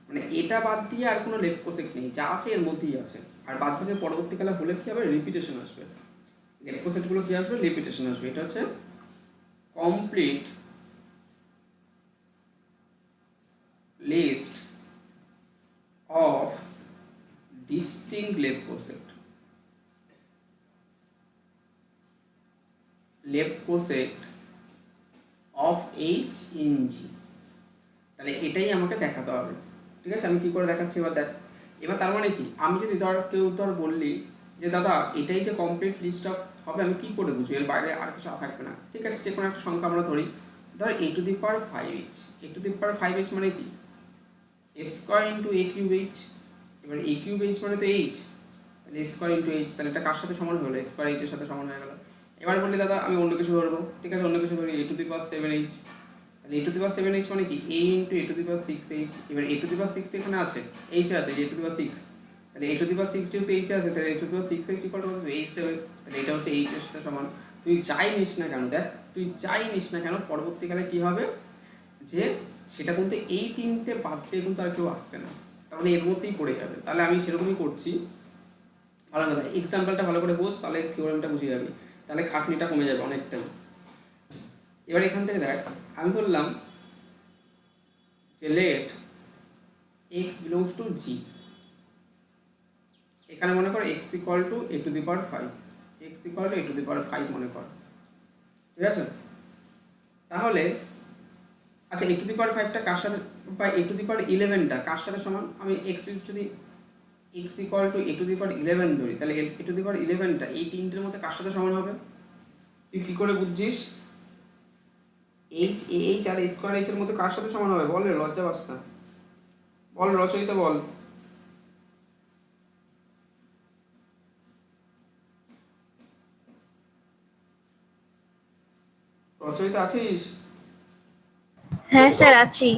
মানে এটা বাদ দিয়ে আর কোনো লেফট কোসেট নেই, যা আছে এর মধ্যেই আছে। আর বাদ বাকি পরবর্তীকালে হলে কি হবে, রিপিটেশন আসবে, লেফট কোসেটগুলো কি আসবে, রিপিটেশন আসবে। এটা হচ্ছে complete list of distinct left coset, left coset of H in G. তাহলে এটাই আমাকে দেখাতে হবে, ঠিক আছে? আমি কি করে দেখাচ্ছি এবার দেখ। এবার তার মানে কি, আমি যদি কেউ বললি যে দাদা এটাই যে কমপ্লিট লিস্ট অফ হবে, আমি কি করে বুঝবো, এর বাইরে আর কিছু থাকবে না, ঠিক আছে? যে কোনো একটা সংখ্যা আমরা ধরি, ধর A to the power 5h, A to the power 5h মানে কি, এ স্কোয়ার ইন্টু এ কিউব এইচ। এবার এ কিউব এইচ মানে তো এইচ, তাহলে স্কোয়ার ইন্টু এইচ, তাহলে এটা কার সাথে সমান হলো, স্কোয়ার এইচের সাথে সমান হয়ে গেল। এবার বললি দাদা আমি অন্য কিছু ধরবো, ঠিক আছে? অন্য কিছু ধরি, এ টু দি পাওয়ার 7h, তাহলে A to the power 7h মানে কি, এ into A to the power 6h। এবার এ টু দি পাওয়ার 6 তো এখানে আছে, এইচে আছে, এ টু দি পাওয়ার 6, তাহলে এ টু দি পাওয়ার 6 যেহেতু এইচে আছে, তাহলে A to the power 6h equal to H দেবে, তাহলে এটা হচ্ছে এইচ এর সাথে সমান। তুই যাই নিস না কেন, দেখ তুই যাই নিস না কেন, পরবর্তীকালে কি হবে যে সেটা কিন্তু এই তিনটে বাদ দিয়ে কিন্তু আর কেউ আসছে না, তার মানে এর মধ্যেই পড়ে যাবে। তাহলে আমি সেরকমই করছি, ভালো কথা, এক্সাম্পলটা ভালো করে বোঝ, তাহলে থিওরেমটা বুঝে যাবি, তাহলে খাটনিটা কমে যাবে অনেকটাই। এবার এখান থেকে দেখ, আমি বললাম যে let X belongs to G, এখানে মনে কর X equal to A to the power 5, X equal to A to the power 5 মনে কর, ঠিক আছে? তাহলে আচ্ছা এ টু দি পাওয়ার 5টা কার সাথে, বা এ টু দি পাওয়ার 11টা কার সাথে সমান, আমি এক্স যদি X equal to A to the power 11 ধরি, তাহলে এ টু দি পাওয়ার 11টা এই তিনটের মধ্যে কার সাথে সমান হবে, তুই কি করে বুঝছিস? এইচ, এ এইচ আর স্কোয়ার এইচ এর মধ্যে কার সাথে সমান হবে, বল রে, লজ্জা পাস না, বল রচয়িতা বল। রচয়িতা আছিস? হ্যাঁ স্যার আছি।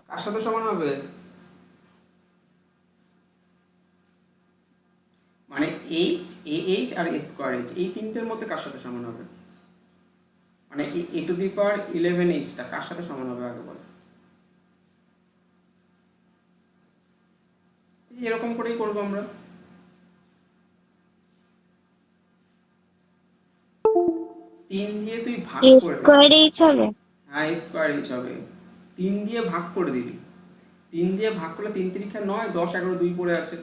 কার সাথে সমান হবে, মানে এইচ এ এইচ আর এ স্কোয়ার এইচ এই তিনটের মধ্যে কার সাথে সমান হবে? মানে A to the power 11h কার সাথে সমান হবে আগে বলো। এরকম করেই করবো আমরা। তিন দিয়ে তুই ভাগ এ করে দিবি। স্কোয়ার এইচ হবে। হ্যাঁ স্কোয়ার এইচ হবে। তিন দিয়ে ভাগ করে দিবি। তিন দিয়ে ভাগ করলে 3 তিরিখা 9, 10, 11, 2 পড়ে আছে।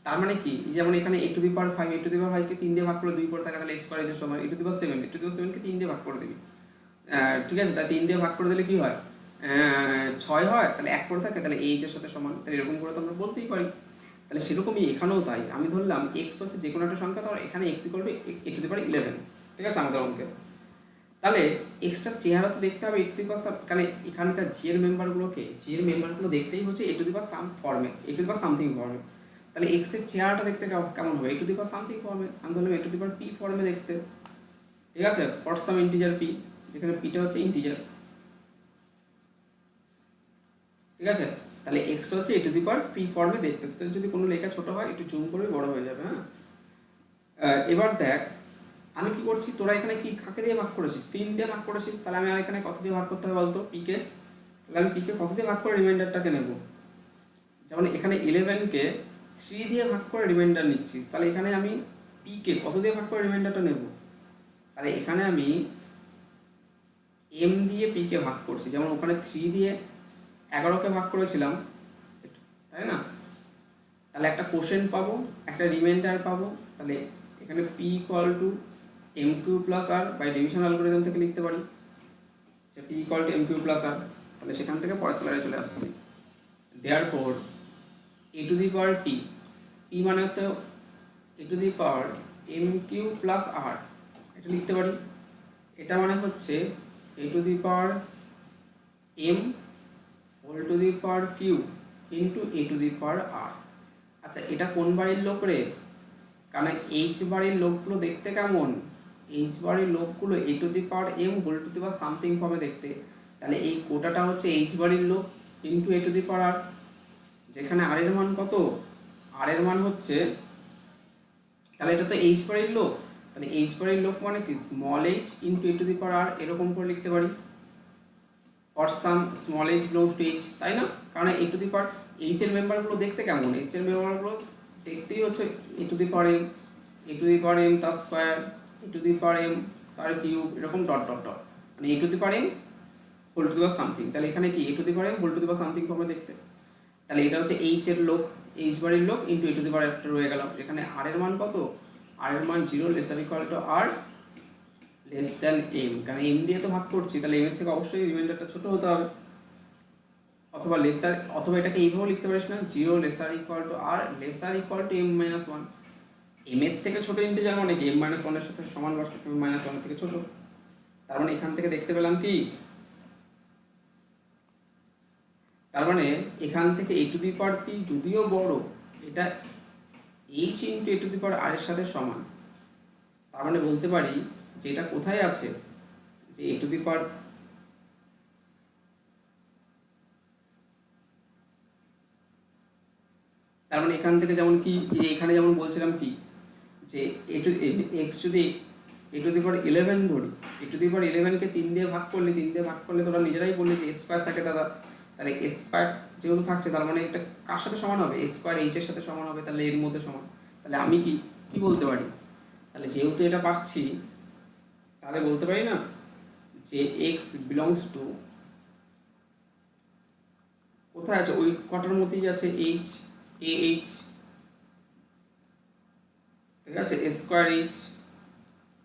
তার মানে কি, যেমন এখানে এ to the power 5, A to the power 5 কে 3 দিয়ে ভাগ করে 2 পড়ে থাকে, তাহলে স্কোয়ার এইচের সমান এ to the power 7, A to the পাওয়ার 7 কে 3 দিয়ে ভাগ করে দিবি। ঠিক আছে, তাই 3 দিয়ে ভাগ করে দিলে কি হয়? 6 হয়, তাহলে 1 করে থাকে, তাহলে এইচ এর সাথে সমান। তাহলে এরকম করে তো আমরা বলতেই পারি। তাহলে সেরকমই এখানেও তাই, আমি ধরলাম এক্স হচ্ছে যে কোনো একটা সংখ্যা, তাহলে এখানে X equal to A to the power 11। ঠিক আছে আমাদের অঙ্কে। তাহলে এক্সটার চেহারা তো দেখতে হবে এ টু দি পাওয়ার সাম, কারণ এখানকার জি এর মেম্বারগুলোকে, জি এর মেম্বারগুলো দেখতেই হচ্ছে এ টু দি পাওয়ার সাম ফর্মে, এ টু দি পাওয়ার সামথিং ফর্মে। তাহলে এক্স এর চেহারাটা দেখতে কেমন হবে? A to the power something ফর্মে। আমি ধরলাম A to the power P ফর্মে দেখতে। ঠিক আছে, ফর সাম ইন্টিজার পি, যেখানে পিটা হচ্ছে ইন্টিজার। ঠিক আছে, তাহলে এক্সটা হচ্ছে A to the power P ফর্মে দেখতে। তো যদি কোনো লেখা ছোট হয় একটু জুম করবে, বড় হয়ে যাবে। হ্যাঁ, এবার দেখ আমি কি করছি, তোরা এখানে কি কাকে দিয়ে ভাগ করেছিস? 3 দিয়ে ভাগ করেছিস, তাহলে আমি এখানে কত দিয়ে ভাগ করতে হবে বলতো? পিকে। তাহলে আমি পিকে কত দিয়ে ভাগ করে রিমাইন্ডারটাকে নেব? যেমন এখানে 11কে 3 দিয়ে ভাগ করে রিমাইন্ডার নিচ্ছিস, তাহলে এখানে আমি পিকে কত দিয়ে ভাগ করে রিমাইন্ডারটা নেব? তাহলে এখানে আমি এম দিয়ে পিকে ভাগ করছি, যেমন ওখানে 3 দিয়ে 11কে ভাগ করেছিলাম, তাই না? তাহলে একটা কোশ্চেন পাবো, একটা রিমাইন্ডার পাবো। তাহলে এখানে P equal to M Q plus R, by division algorithm থেকে লিখতে পারি যে P equal to M Q plus R. তাহলে সেখান থেকে পরের স্লাইডে চলে আসছি। Therefore A to the power T, P মানে তো A to the power M Q plus R, এটা লিখতে পারি। এটা মানে হচ্ছে A to the power M whole to the power Q into A to the power আর। আচ্ছা, এটা কোন বাড়ির লোক রে? কারণ এইচ বাড়ির লোকগুলো দেখতে কেমন? এইচ বাড়ির লোকগুলো A to the power M whole to the power something ফর্মে দেখতে। তাহলে এই কোটাটা হচ্ছে এইচ বাড়ির লোক into A to the power আর, যেখানে আর এর মান কত? আর এর মান হচ্ছে, তাহলে এটা তো এইচ বাড়ির লোক, তাহলে এইচ বাড়ির লোক মানে কি small H into A to the power R, এরকম করে লিখতে পারি। For some small H belongs to H, তাই না? কারণ এ টু দি পাওয়ার এইচ এর মেম্বারগুলো দেখতে কেমন? এইচ এর মেম্বারগুলো দেখতেই হচ্ছে A to the power M, A to the power M তার square, A to the power M তার কিউব, এরকম ডট ডট ডট, মানে A to the power M whole to the power something. তাহলে এখানে কি A to the power M whole to the power something ফর্মে দেখতে। তাহলে এটা হচ্ছে এইচ এর লোক, এইচ বারের লোক ইন্টু এ টু দি পাওয়ার একটা রয়ে গেল, যেখানে আর এর মান কত? আর এর মান 0 lesser equal to R less than M, কারণ এম দিয়ে তো ভাগ করছি, তাহলে এম এর থেকে অবশ্যই রিমাইন্ডারটা ছোট হতে হবে। অথবা লেসার, অথবা এটাকে এইভাবে লিখতে পারিস না, 0 lesser equal to R lesser equal to M minus 1। M এর থেকে ছোট ইন্টিজার মানে কি এম মাইনাস 1 এর সাথে সমান বা এম মাইনাস 1 এর থেকে ছোট। তার মানে এখান থেকে দেখতে পেলাম কি, তার মানে এখান থেকে এ টু দি পাওয়ার পি যদিও বড়, এটা H into A to the power R এর সাথে সমান। তার মানে বলতে পারি যে এটা কোথায় আছে, যে এ টু দি পাওয়ার, তার মানে এখান থেকে যেমন কি এখানে যেমন বলছিলাম কি, যে এ টু এক্স যদি এ টু দি পাওয়ার 11 ধরি, এ টু দি পাওয়ার 11 কে 3 দিয়ে ভাগ করলে, 3 দিয়ে ভাগ করলে তোরা নিজেরাই বললে যে স্কোয়ার থাকে দাদা। তাহলে স্কোয়ার যেহেতু থাকছে, তার মানে এটা কার সাথে সমান হবে? স্কোয়ার এইচ এর সাথে সমান হবে, তাহলে এর মধ্যে সমান। তাহলে আমি কি কি বলতে পারি? তাহলে যেহেতু এটা পাচ্ছি, তাহলে বলতে পারি না যে এক্স বিলংস টু, কোথায় আছে? ওই কটার মধ্যেই আছে, এইচ এ এইচ, ঠিক আছে, square H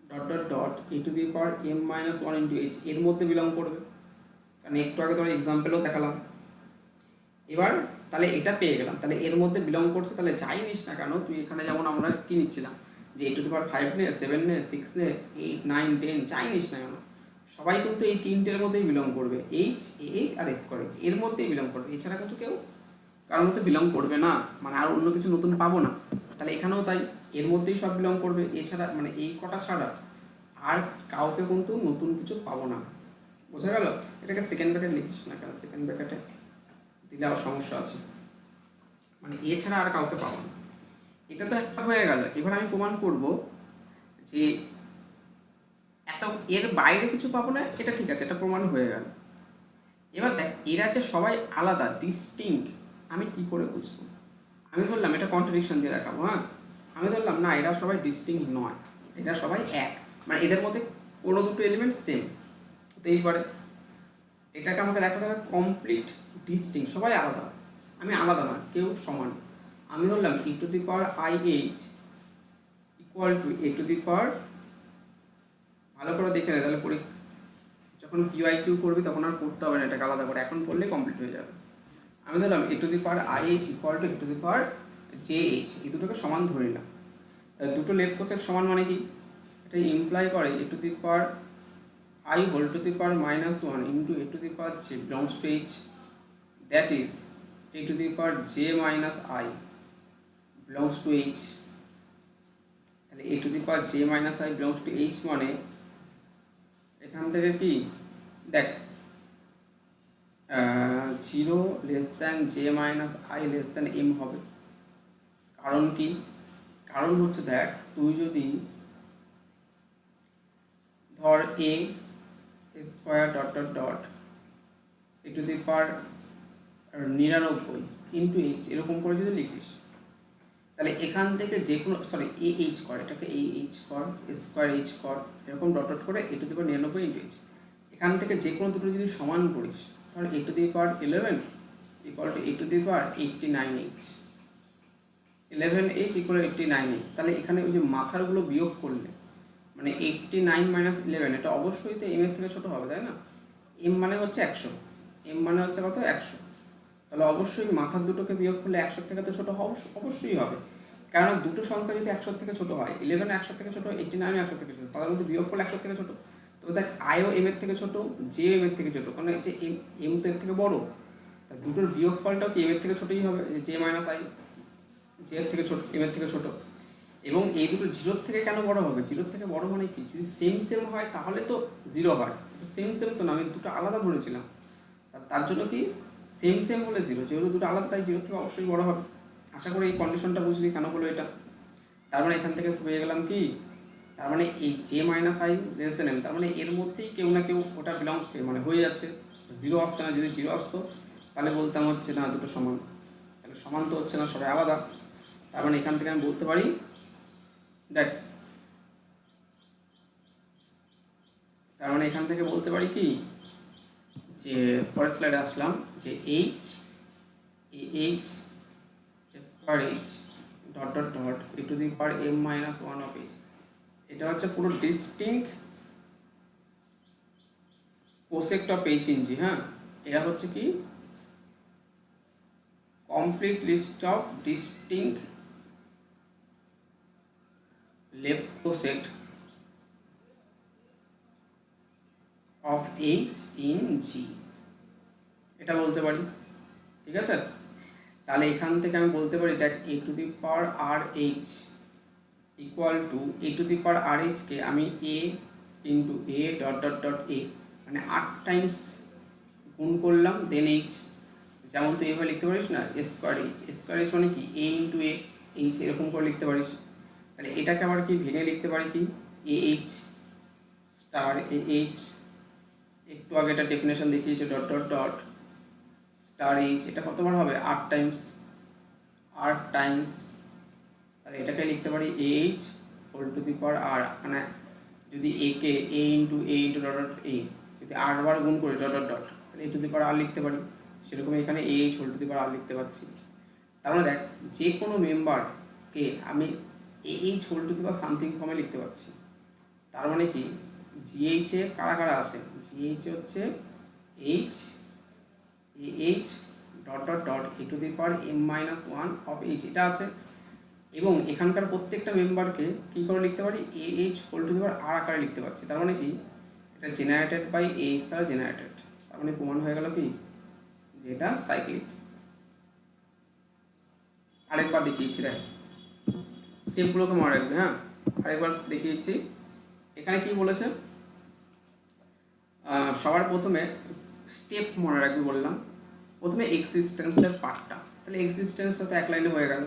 dot dot dot A to the power M minus 1 into H, এর মধ্যে বিলং করবে। কারণ একটু আগে তোমার এক্সাম্পলও দেখালাম। এবার তাহলে এটা পেয়ে গেলাম, তাহলে এর মধ্যে বিলং করছে। তাহলে যাই নিস না কেন তুই, এখানে যেমন আমরা কি নিচ্ছিলাম যে এ টু দি পাওয়ার 5 নে, 7 নে, 6 নে, 8, 9, 10, যাই নিস না কেন, সবাই কিন্তু এই তিনটের মধ্যেই বিলং করবে, এইচ এ এইচ আর স্কোয়ার এইচ, এর মধ্যেই বিলং করবে। এছাড়া কিন্তু কেউ কারোর মধ্যে বিলং করবে না, মানে আর অন্য কিছু নতুন পাবো না। তাহলে এখানেও তাই, এর মধ্যেই সব বিলং করবে, এছাড়া মানে এই কটা ছাড়া আর কাউকে কিন্তু নতুন কিছু পাবো না। বোঝা গেল? এটাকে সেকেন্ড ব্র্যাকেট লিখিস না, কারণ সেকেন্ড ব্র্যাকেটে দিলে আবার সমস্যা আছে, মানে এছাড়া আর কাউকে পাবো না। এটা তো একটা হয়ে গেল। এবার আমি প্রমাণ করব যে এত এর বাইরে কিছু পাবো না, এটা ঠিক আছে, এটা প্রমাণ হয়ে গেল। এবার দেখ এরা যে সবাই আলাদা ডিস্টিংক্ট, আমি কি করে বুঝবো? আমি ধরলাম এটা কন্ট্রাডিকশন দিয়ে দেখাবো, হ্যাঁ, আমি ধরলাম না এরা সবাই ডিস্টিংক্ট নয়, এরা সবাই এক, মানে এদের মধ্যে কোনো দুটো এলিমেন্ট সেম হতেই পারে। এটাকে আমাকে দেখাতে হবে কমপ্লিট ডিস্টিংক্ট, সবাই আলাদা, আমি আলাদা না, কেউ সমান। আমি ধরলাম e to the power I H equal to A to the power, ভালো করে দেখে নেয় তাহলে পরে যখন কিউ করবি তখন আর করতে হবে না এটাকে আলাদা করে, এখন পড়লে কমপ্লিট হয়ে যাবে। আমি ধরলাম A to the power I H equal to A to the power J H, এই দুটোকে সমান ধরে নিলাম। দুটো লেফট কোসেক সমান মানে কি? এটা ইমপ্লাই করে A to the power I whole to the power minus 1 into a to the power j belongs to h, that is a to the power j minus I belongs to h। তাহলে a to the power j minus I belongs to h মানে এখান থেকে কি দেখ 0 less than j minus I less than m হবে। কারণ কি? কারণ হচ্ছে দেখ তুই যদি ধর a square dot dot dot A to the power 99 into H এরকম করে যদি লিখিস, তাহলে এখান থেকে যে কোনো সরি এ এইচ কর, এটাকে এ এইচ কর, স্কোয়ার এইচ কর, এরকম ডট ডট করে A to the power 99 into H, এখান থেকে যে কোনো দুটো যদি সমান করিস, ধর A to the power 11 equal to A to the power 89h, 11h equal 89h, তাহলে এখানে ওই যে মাথারগুলো বিয়োগ করলে মানে 89 মাইনাস 11, এটা অবশ্যই তো এম এর থেকে ছোট হবে, তাই না? এম মানে হচ্ছে 100, এম মানে হচ্ছে কত 100, তাহলে অবশ্যই মাথার দুটোকে বিয়োগ করলে 100 থেকে তো ছোট অবশ্যই হবে, কারণ দুটো সংখ্যা যদি 100 থেকে ছোট হয়, 11 100 থেকে ছোট, 89 100 থেকে ছোট, তাদের মধ্যে বিয়োগ করলে 100 থেকে ছোট, তবে দেখ আইও এম এর থেকে ছোট, জে এম এর থেকে ছোট, কারণ এই যে এম তো এর থেকে বড়, তা দুটোর বিয়োগফলটাও কি এম এর থেকে ছোটই হবে, জে মাইনাস আই জে এর থেকে ছোট, এম এর থেকে ছোট। এবং এই দুটো জিরোর থেকে কেন বড় হবে? জিরোর থেকে বড় মানে কি, যদি সেম সেম হয় তাহলে তো জিরো হয়, সেম সেম তো না, আমি দুটো আলাদা ধরেছিলাম, তার জন্য কি সেম সেম হলে জিরো, যেহেতু দুটো আলাদা তাই জিরোর থেকে অবশ্যই বড় হবে। আশা করি এই কন্ডিশনটা বুঝলি কেন হলো এটা। তার মানে এখান থেকে পেয়ে গেলাম কি, তার মানে এই J minus I less then M, তার মানে এর মধ্যেই কেউ না কেউ ওটা বিলং মানে হয়ে যাচ্ছে, জিরো আসছে না, যদি জিরো আসতো তাহলে বলতাম হচ্ছে না দুটো সমান, তাহলে সমান তো হচ্ছে না, সবাই আলাদা। তার মানে এখান থেকে আমি বলতে পারি দেখ, তার মানে এখান থেকে বলতে পারি কি, যে পরের স্লাইডে আসলাম, যে H H square H dot dot dot A to the power M minus 1 of H, এটা হচ্ছে পুরো distinct coset of H in G. হ্যাঁ, এটা হচ্ছে কি complete list of distinct left coset of H in G, এটা বলতে পারি, ঠিক আছে? তাহলে এখান থেকে আমি বলতে পারি দেখ A to the power R H equal to A to the power R এইচকে আমি A into A dot dot dot A মানে 8 টাইমস গুণ করলাম, দেন এইচ, যেমন তুই এভাবে লিখতে পারিস না স্কোয়ার এইচ মানে কি এ ইন্টু এ এইচ, এরকম করে লিখতে পারিস। তাহলে এটাকে আবার কি ভেঙে লিখতে পারি কি এ এইচ স্টার এ এইচ, একটু আগে এটা ডেফিনেশন দেখিয়েছে dot dot dot star H, এটা কতবার হবে 8 টাইমস, 8 টাইমস, তাহলে এটাকে লিখতে পারি A H whole to the power R, মানে যদি এ কে A into dot dot A যদি 8 বার গুণ করি ডট ডট ডট, তাহলে A to the power R লিখতে পারি, সেরকম এখানে A H whole to the power R লিখতে পারছি। তার মানে দেখ যে কোনো মেম্বারকে আমি A H whole to the power something ফর্মে লিখতে পারছি। তার মানে কি জিএইচ এ কারা কারা আছে, জিএইচ এ হচ্ছে H A H dot dot dot A to the power M minus 1 of H, এটা আছে। এবং এখানকার প্রত্যেকটা মেম্বারকে কী করে লিখতে পারি A H whole to the power R আকারে লিখতে পারছি। তার মানে কি এটা জেনারেটেড বাই এইচ দ্বারা জেনারেটেড, তার মানে প্রমাণ হয়ে গেল কি যেটা সাইক্লিক। আরেকবার দেখিয়েছি দেখ, স্টেপগুলোকে মনে রাখবে। হ্যাঁ, আরেকবার দেখিয়েছি। এখানে কি বলেছে, সবার প্রথমে স্টেপ মনে রাখবি বললাম, প্রথমে এক্সিস্টেন্সের পার্টটা, তাহলে এক্সিস্টেন্সটা তো এক লাইনে হয়ে গেল,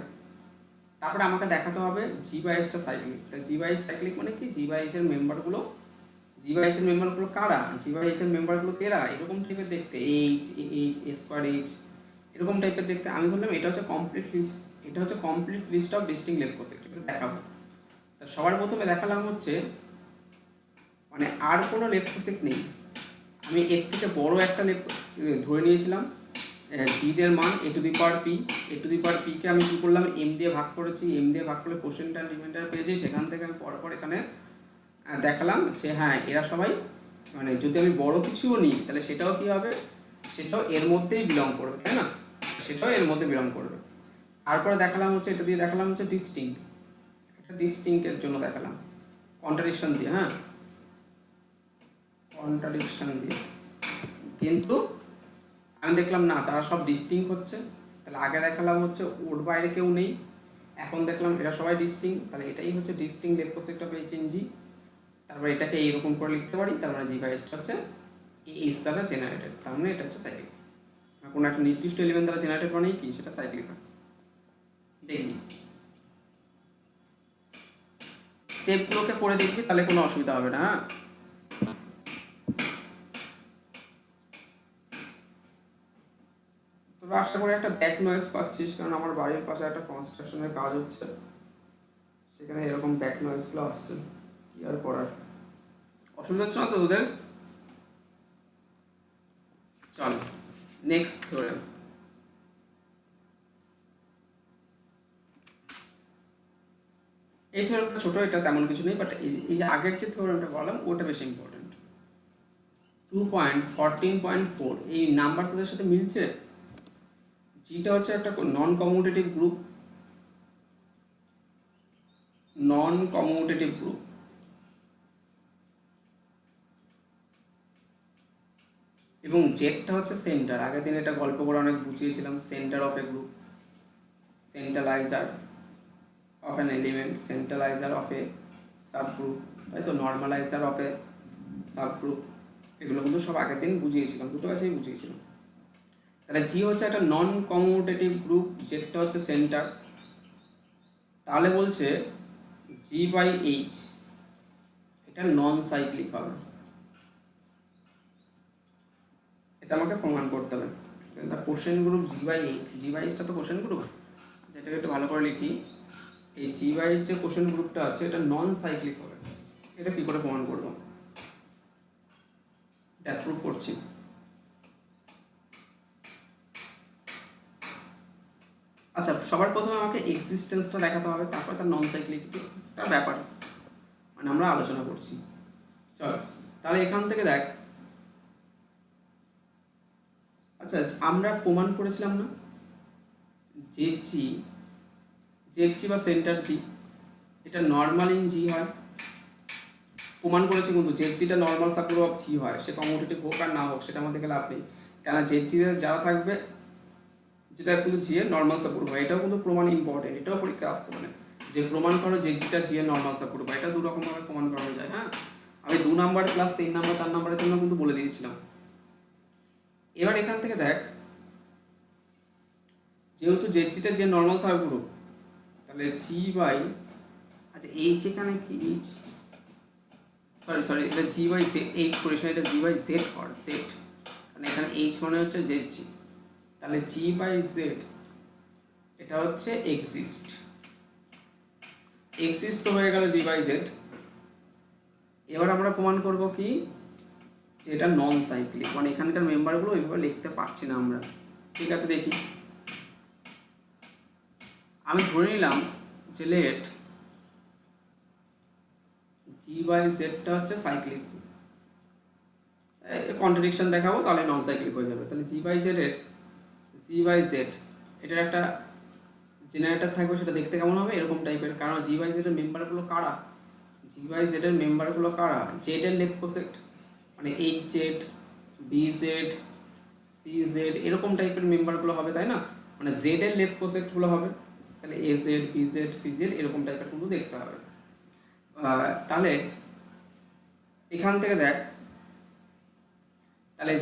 তারপরে আমাকে দেখাতে হবে জি বাই এসটা সাইক্লিক। তাই জি বাই এস সাইক্লিক মানে কি, জি বাই এস এর মেম্বারগুলো, জি বাই এস এর মেম্বারগুলো কারা, জি বাই এস এর মেম্বারগুলো এরা এরকম টাইপের দেখতে, H H A square H এরকম টাইপের দেখতে। আমি বললাম এটা হচ্ছে কমপ্লিট লিস্ট, এটা হচ্ছে complete list of distinct left coset, এটা দেখাবো। তা সবার প্রথমে দেখালাম হচ্ছে মানে আর কোনো লেফট কোসেক্ট নেই, আমি এর থেকে বড় একটা লেফট ধরে নিয়েছিলাম জি এর মান A to the power P, A to the power পিকে আমি কী করলাম এম দিয়ে ভাগ করেছি, এম দিয়ে ভাগ করলে কোশ্চেনটা রিমাইন্ডার পেয়েছি, সেখান থেকে আমি পরপর এখানে দেখালাম যে হ্যাঁ এরা সবাই মানে যদি আমি বড় কিছুও নিই তাহলে সেটাও কী হবে, সেটাও এর মধ্যেই বিলং করবে, তাই না, সেটাও এর মধ্যে বিলং করবে। তারপরে দেখালাম হচ্ছে এটা দিয়ে দেখালাম হচ্ছে ডিস্টিংক্ট, একটা ডিস্টিংক্টের জন্য দেখালাম কন্ট্রাডিকশন দিয়ে, হ্যাঁ কন্ট্রাডিকশন দিয়ে, কিন্তু আমি দেখলাম না তারা সব ডিস্টিংক্ট হচ্ছে। তাহলে আগে দেখালাম হচ্ছে ওর বাইরে কেউ নেই, এখন দেখলাম এরা সবাই ডিস্টিংক্ট, তাহলে এটাই হচ্ছে distinct left coset of H in G. তারপর এটাকে এইরকম করে লিখতে পারি, তার মানে জি বাই এসটা হচ্ছে এইচ দ্বারা জেনারেটেড, তার মানে এটা হচ্ছে সাইক্লিক। কোনো একটা নির্দিষ্ট এলিমেন্ট দ্বারা জেনারেটেড মানেই কি সেটা সাইক্লিক হয়। দেখবি স্টেপগুলোকে করে দেখবি, তাহলে কোনো অসুবিধা হবে না। হ্যাঁ তবে আশা করি একটা ব্যাক নয়েজ পাচ্ছিস, কারণ আমার বাড়ির পাশে একটা কনস্ট্রাকশনের কাজ হচ্ছে, সেখানে এরকম ব্যাক নয়েজগুলো আসছে, কি আর করার, অসুবিধা হচ্ছে না তো তোদের? চল নেক্সট থিওরেম। এই থিওরেমটা ছোট, এটা তেমন কিছু নেই, বাট এই যে আগের যে থিওরেমটা বললাম ওটা বেশি ইম্পর্টেন্ট। 2.14.4 এই নাম্বার তোদের সাথে মিলছে? জিটা হচ্ছে একটা নন কমিউটেটিভ গ্রুপ, নন কমিউটেটিভ গ্রুপ, এবং জেডটা হচ্ছে সেন্টার। আগের দিন এটা গল্প করে অনেক বুঝিয়েছিলাম, centre of a group, centraliser of an element, centraliser of a subgroup, তাই তো, নর্মালাইজার অফ এ সাবগ্রুপ, এগুলো কিন্তু সব আগের দিন বুঝিয়েছিলাম, দুটো কাছেই বুঝিয়েছিলাম। তাহলে জি হচ্ছে একটা নন কমিউটেটিভ গ্রুপ, জেডটা হচ্ছে সেন্টার, তাহলে বলছে জি বাই এইচ এটা নন সাইক্লিক হবে, এটা আমাকে প্রমাণ করতে হবে। Quotient group G by H, G by এইচটা তো কোশ্চেন গ্রুপ, যেটাকে একটু ভালো করে লিখি, এই জি বাই এইচ যে কোশ্চেন গ্রুপটা আছে এটা নন সাইক্লিক হবে, এটা কি করে প্রমাণ করব, দ্যাট প্রুভ করছি। আচ্ছা সবার প্রথমে আমাকে এক্সিস্টেন্সটা দেখাতে হবে, তারপর তার নন সাইক্লিকটার ব্যাপার মানে আমরা আলোচনা করছি। চল তাহলে এখান থেকে দেখ, আচ্ছা আমরা প্রমাণ করেছিলাম না জেড জি বা সেন্টার জি এটা নর্মাল ইন জি হয়, প্রমাণ করেছি কিন্তু জেড জিটা নর্মাল সাবগ্রুপ অফ জি হয়, সে কমিউটেটিভ হোক আর না হোক সেটা আমাদের লাভ নেই, কেন জেড জি যারা থাকবে যেটা কিন্তু জি এর নর্মাল সাবগ্রুপ হয়, এটাও কিন্তু প্রমাণ ইম্পর্টেন্ট, এটাও পরীক্ষা আসতে পারে যে প্রমাণ করো জেড জিটা জি এর নর্মাল সাবগ্রুপ হয়, এটা দু রকম ভাবে প্রমাণ করা যায়। হ্যাঁ আমি 2 নাম্বার প্লাস 3 নাম্বার 4 নাম্বারের জন্য কিন্তু বলে দিয়েছিলাম। এবার এখান থেকে দেখ, যেহেতু জেড জিটা জি এর নর্মাল সাবগ্রুপ, তাহলে জি বাই, আচ্ছা এইচ এখানে কি এইচ, সরি এটা জি বাই জেড, এইচ করিস না, এটা জি বাই জেড কর, জেড, মানে এখানে এইচ মানে হচ্ছে জেড জি, তাহলে জি বাই জেড এটা হচ্ছে এক্সিস্ট, এক্সিস্ট তো হয়ে গেল জি বাই জেড। এবার আমরা প্রমাণ করব কি যে এটা নন সাইক্লিক, মানে এখানকার মেম্বারগুলো ওইভাবে লিখতে পারছি না আমরা। ঠিক আছে দেখি, আমি ধরে নিলাম যে লেট জি বাই জেডটা হচ্ছে সাইক্লিক, কন্ট্রাডিকশন দেখাবো তাহলে নন সাইক্লিক হয়ে যাবে। তাহলে জি বাই জেড এটার একটা জেনারেটর থাকবে, সেটা দেখতে কেমন হবে এরকম টাইপের, কারণ জি বাই জেড এর মেম্বারগুলো কারা, জি বাই জেড এর মেম্বারগুলো কারা, জেড এর লেফট কোসেক্ট মানে H Z B Z C Z এরকম টাইপের মেম্বারগুলো হবে, তাই না, মানে জেড এর লেফট কোসেক্টগুলো হবে, তাহলে A Z B Z C Z এরকম টাইপের কিন্তু দেখতে হবে। তাহলে এখান থেকে দেখ, তাহলে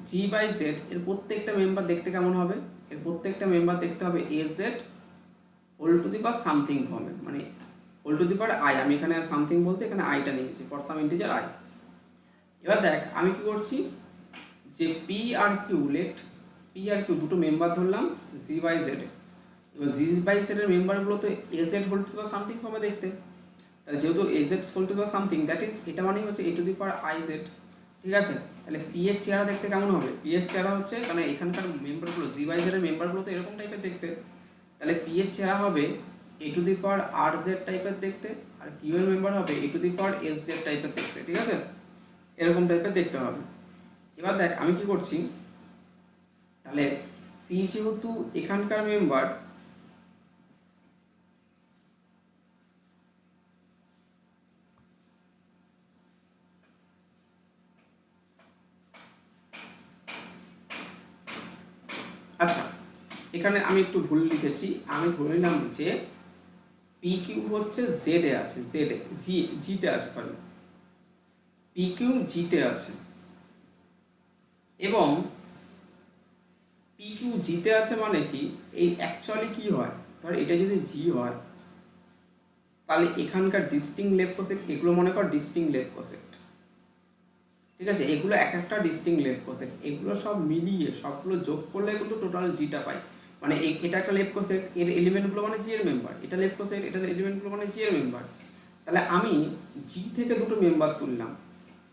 জি বাই জেড এর প্রত্যেকটা মেম্বার দেখতে কেমন হবে, এর প্রত্যেকটা মেম্বার দেখতে হবে A Z whole to the power something ফর্মে, মানে whole to the power I, আমি এখানে সামথিং বলতে এখানে আইটা নিয়েছি ফর সাম ইন্টিজার আই। এবার দেখ আমি কি করছি, যে P R Q, late P R Q দুটো মেম্বার ধরলাম জি বাই জেড। এবার জি বাই জেড এর মেম্বারগুলো তো A Z whole to the power something ফর্মে দেখতে, তাহলে যেহেতু A Z whole to the power something, that is এটা মানেই হচ্ছে A to the power I Z. ঠিক আছে, তাহলে পি এর চেহারা দেখতে কেমন হবে, পি এর চেহারা হচ্ছে, কারণ এখানকার মেম্বারগুলো জি বাই জেড এর মেম্বারগুলো তো এরকম টাইপের দেখতে, তাহলে পি এর চেহারা হবে A to the power R Z টাইপের দেখতে, আর কিউ এর মেম্বার হবে A to the power S Z টাইপের দেখতে। ঠিক আছে, এরকম টাইপের দেখতে হবে। এবার দেখ আমি কি করছি, তাহলে পি যেহেতু এখানকার মেম্বার, আচ্ছা এখানে আমি একটু ভুল লিখেছি, আমি ধরে নিলাম যে পি কিউ হচ্ছে জেড এ আছে, জেড এ জিতে আছে, সরি পি কিউ জিতে আছে, এবং পি কিউ জিতে আছে মানে কি, এই অ্যাকচুয়ালি কি হয়, ধর এটা যদি জি হয় তাহলে এখানকার ডিস্টিং লেফট কোসেক্ট, এগুলো মনে কর ডিস্টিং লেফট কোসেক্ট। ঠিক আছে, এগুলো এক একটা ডিস্টিং লেফট কোসেক্ট, এগুলো সব মিলিয়ে সবগুলো যোগ করলে কিন্তু টোটাল জিটা পাই। মানে এটা একটা লেফট কোসেক্ট, এর এলিমেন্টগুলো মানে জি এর মেম্বার, এটা লেফট কোসেক্ট, এটার এলিমেন্টগুলো মানে জি এর মেম্বার। তাহলে আমি জি থেকে দুটো মেম্বার তুললাম,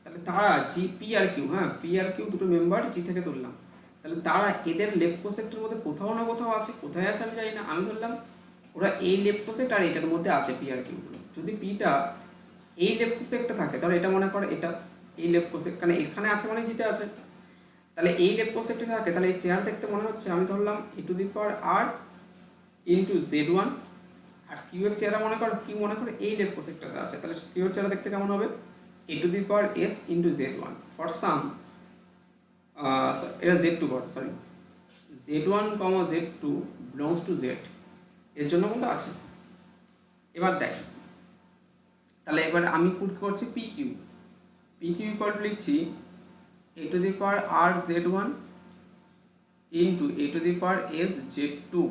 তাহলে তারা জি পি আর কিউ, হ্যাঁ পি আর কিউ দুটো মেম্বার জি থেকে তুললাম, তাহলে তারা এদের লেফট কোসেক্টের মধ্যে কোথাও না কোথাও আছে, কোথায় আছে আমি জানি না, আমি ধরলাম ওরা এই লেফট কোসেক্ট আর এটার মধ্যে আছে পি আর কিউগুলো। যদি পিটা এই লেফট কোসেক্টে থাকে তাহলে এটা মনে করে এটা এই লেফট কোসেক্ট, কারণ এখানে আছে মানে জিতে আছে, তাহলে এই লেফট কোসেক্টে থাকে, তাহলে এই চেয়ার দেখতে মনে হচ্ছে, আমি ধরলাম A to the power R into Z one, আর কিউ এর চেহারা মনে কর, কিউ মনে করে এই লেফট কোসেক্টটাতে আছে, তাহলে কিউ এর চেহারা দেখতে কেমন হবে, A to the power S into Z one for some, এটা Z two power, sorry Z one comma Z two belongs to Z, এর জন্য কিন্তু আছে। এবার দেখ তাহলে এবার আমি পুট করছি P Q, P Q equal to লিখছি A to the power R Z one into A to the power S Z two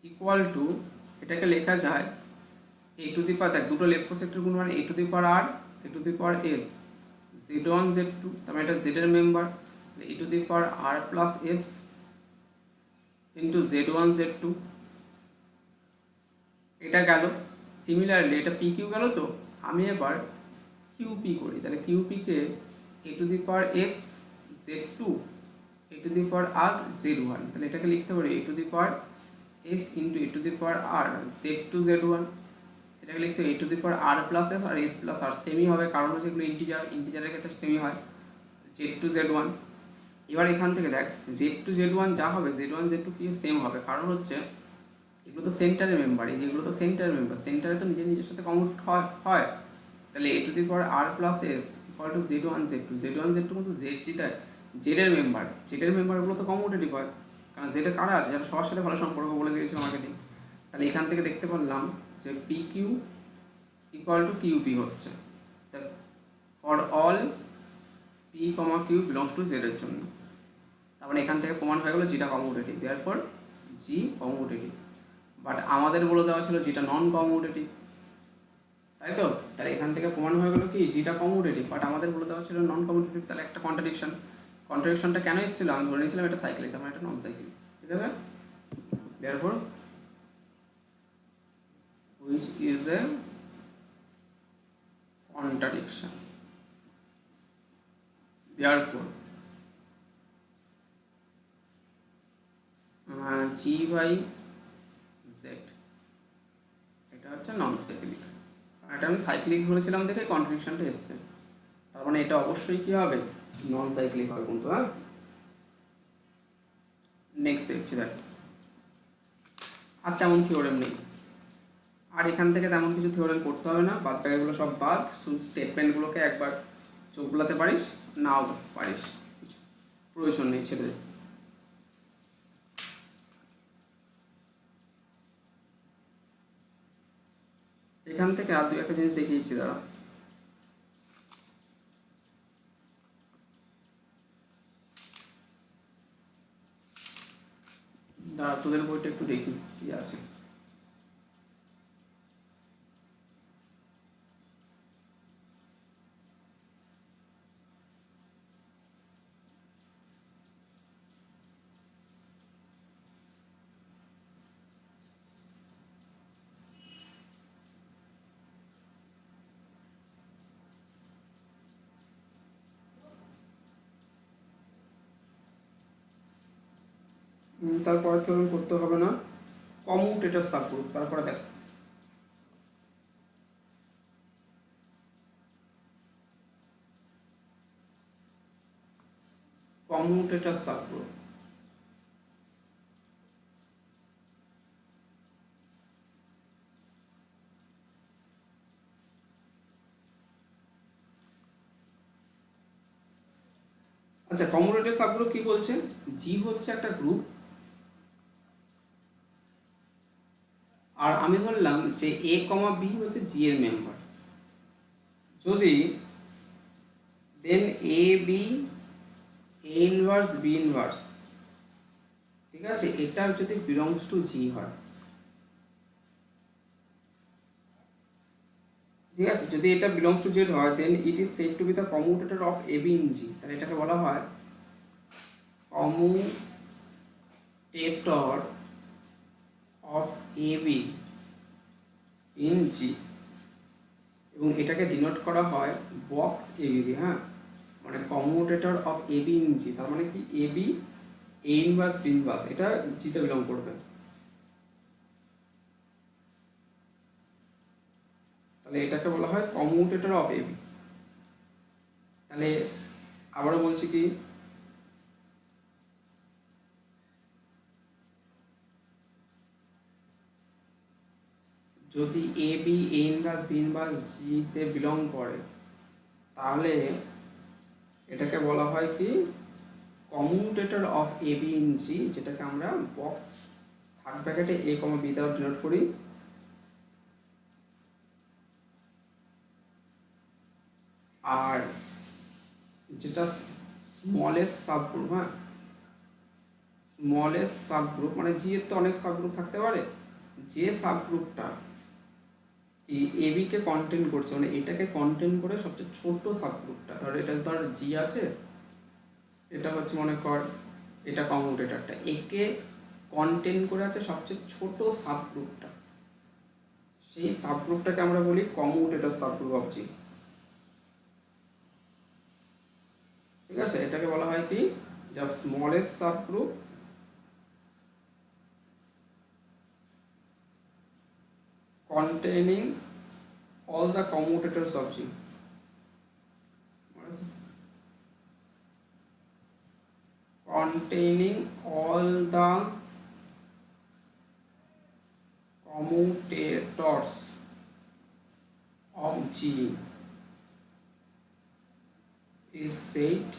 equal to, এটাকে লেখা যায় এ টু দি পাওয়ার, দেখ দুটো লেফট কোসেক্টের গুণ মানে A to the power R A to the power S Z one Z two, তার মানে এটা জেড এর member, A to the power R plus S into Z one Z two, এটা গেল। সিমিলারলি এটা পি কিউ গেল, তো আমি এবার কিউপি করি, তাহলে কিউপিকে A to the power S Z two A to the power R Z one, তাহলে এটাকে লিখতে পারি A to the power S into A to the power R Z two Z one, এটাকে লিখতে হবে A to the power R plus S আর S plus R, সেমই হবে কারণ হচ্ছে এগুলো ইন্টিজার, ইন্টিজারের ক্ষেত্রে সেমই হয়, জেড টু জেড ওয়ান। এবার এখান থেকে দেখ জেড টু জেড ওয়ান যা হবে জেড ওয়ান জেড টু কি সেম হবে, কারণ হচ্ছে এগুলো তো সেন্টারের মেম্বার, এই যেগুলো তো সেন্টারের মেম্বার, সেন্টারে তো নিজের নিজের সাথে কমন হয়, তাহলে A to the power R plus S equal to Z one Z two, Z one Z two কিন্তু জেড জিতায়, জেডের মেম্বার, জেডের মেম্বারগুলো তো কমোডেটিভ হয়, কারণ জেডের কারা আছে যারা সবার সাথে ভালো সম্পর্ক বলে দিয়েছিল আমাকে দিন। তাহলে এখান থেকে দেখতে পারলাম যে P Q equal to QP হচ্ছে, for all P comma Q belongs to Z এর জন্য, তারপরে এখান থেকে প্রমাণ হয়ে গেলো যেটা কমোডেটিভ, দেয়ারফর জি কমোডেটিভ। বাট আমাদের বলে দেওয়া ছিল যেটা নন কমোডেটিভ, তাই তো, তাহলে এখান থেকে প্রমাণ হয়ে গেল কি যেটা কমোডেটিভ, বাট আমাদের বলে দেওয়া ছিল নন কমোডেটিভ, তাহলে একটা কন্ট্রাডিকশনটা কেন এসেছিল, আমি ধরে নিয়েছিলাম এটা সাইক্লিক, আমার এটা নন সাইক্লিক। ঠিক আছে, therefore which is a contradiction, therefore g by z এটা হচ্ছে নন সাইক্লিক, এটা আমি সাইক্লিক বলেছিলাম দেখে কন্ট্রাডিকশনটা এসছে, তার মানে এটা অবশ্যই কি হবে, নন সাইক্লিক হবে কিন্তু। হ্যাঁ, নেক্সট দেখছি দেখ, আর তেমন থিওরেম নেই, আর এখান থেকে তেমন কিছু থিওরেম করতে হবে না, বাদ বাকিগুলো সব বাদ, শুধু স্টেটমেন্টগুলোকে একবার চোখ বোলাতে পারিস, নাও পারিস, কিছু প্রয়োজন নেই, ছেড়ে দে। এখান থেকে আর দুই একটা জিনিস দেখিয়েছি, দাঁড়া তোদের বইটা একটু দেখি কি আছে। তারপরে থিওরেম করতে হবে না। কমিউটেটর সাবগ্রুপ, তারপরে দেখ কমিউটেটর সাবগ্রুপ। আচ্ছা, কমিউটেটর সাবগ্রুপ কি বলছে? জি হচ্ছে একটা গ্রুপ, আর আমি ধরলাম যে এ কমা বি হচ্ছে জি এর মেম্বার। যদি দেন এ B A inverse B inverse, ঠিক আছে, এটা যদি বিলংস টু জি হয়, ঠিক আছে, যদি এটা বিলংস টু জেড হয়, then it is said to be the commutator of A B in G. তাহলে এটাকে বলা হয় commutator of A B in G, এবং এটাকে ডিনোট করা হয় বক্স এ বি দিয়ে। হ্যাঁ, মানে commutator of A B in G, তার মানে কি A B A inverse B inverse, এটা জিতে বিলং করবে। তাহলে এটাকে বলা হয় কমিউটেটর অফ এ বি। তাহলে আবারও বলছি কি, যদি A B A inverse B inverse জিতে বিলং করে, তাহলে এটাকে বলা হয় কি commutator of A B in G, যেটাকে আমরা বক্স থার্ড ব্র্যাকেটে এ কমা বি দ্বারা ডিনোট করি। আর যেটা স্মলেস্ট সাবগ্রুপ, হ্যাঁ, স্মলেস্ট সাবগ্রুপ মানে জি এর তো অনেক সাবগ্রুপ থাকতে পারে, যে সাবগ্রুপটা এই এ বি কে কন্টেন করছে, মানে এটাকে কন্টেন করে সবচেয়ে ছোট সাবগ্রুপটা, ধর এটা ধর জি আছে, এটা হচ্ছে মনে কর এটা কমিউটেটরটা, একে কন্টেন করে আছে সবচেয়ে ছোট সাবগ্রুপটা, সেই সাবগ্রুপটাকে আমরা বলি কমিউটেটর সাবগ্রুপ অফ জি। ঠিক আছে, এটাকে বলা হয় কি যা smallest subgroup containing all the commutators of G. Containing all the commutators of G is said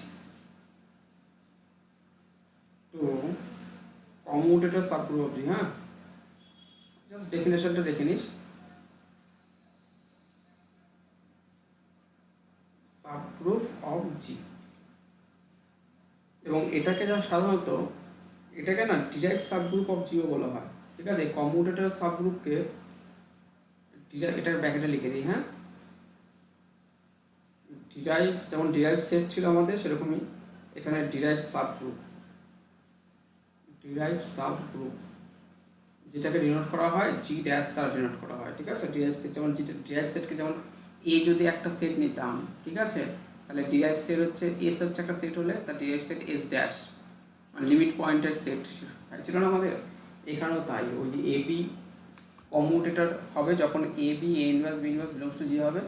to commutator subgroup of G. হ্যাঁ, জাস্ট ডেফিনেশনটা দেখে নিস। সাবগ্রুপ অফ জি, এবং এটাকে যা সাধারণত এটাকে না ডিরাইভড সাবগ্রুপ অফ জিও বলা হয়। ঠিক আছে, কমিউটেটর সাবগ্রুপকে এটার ব্র্যাকেটে লিখে দিই। হ্যাঁ, ডিরাইভ, যেমন ডিরাইভ সেট ছিল আমাদের, সেরকমই এখানে ডিরাইভ সাবগ্রুপ, ডিরাইভ সাবগ্রুপ যেটাকে ডিনোট করা হয় জি ড্যাশ দ্বারা ডিনোট করা হয়। ঠিক আছে, ডিরাইভ সেট, যেমন ডিরাইভ সেটকে যেমন এ যদি একটা সেট নিতাম, ঠিক আছে, তাহলে ডিরাইভ সেট হচ্ছে এস হচ্ছে একটা সেট হলে তার ডিরাইভ সেট এস ড্যাশ, মানে লিমিট পয়েন্টের সেট ছিল না আমাদের, এখানেও তাই। ওই যে এ বি কমিউটেটর হবে যখন A B A inverse B inverse belongs to G হবে,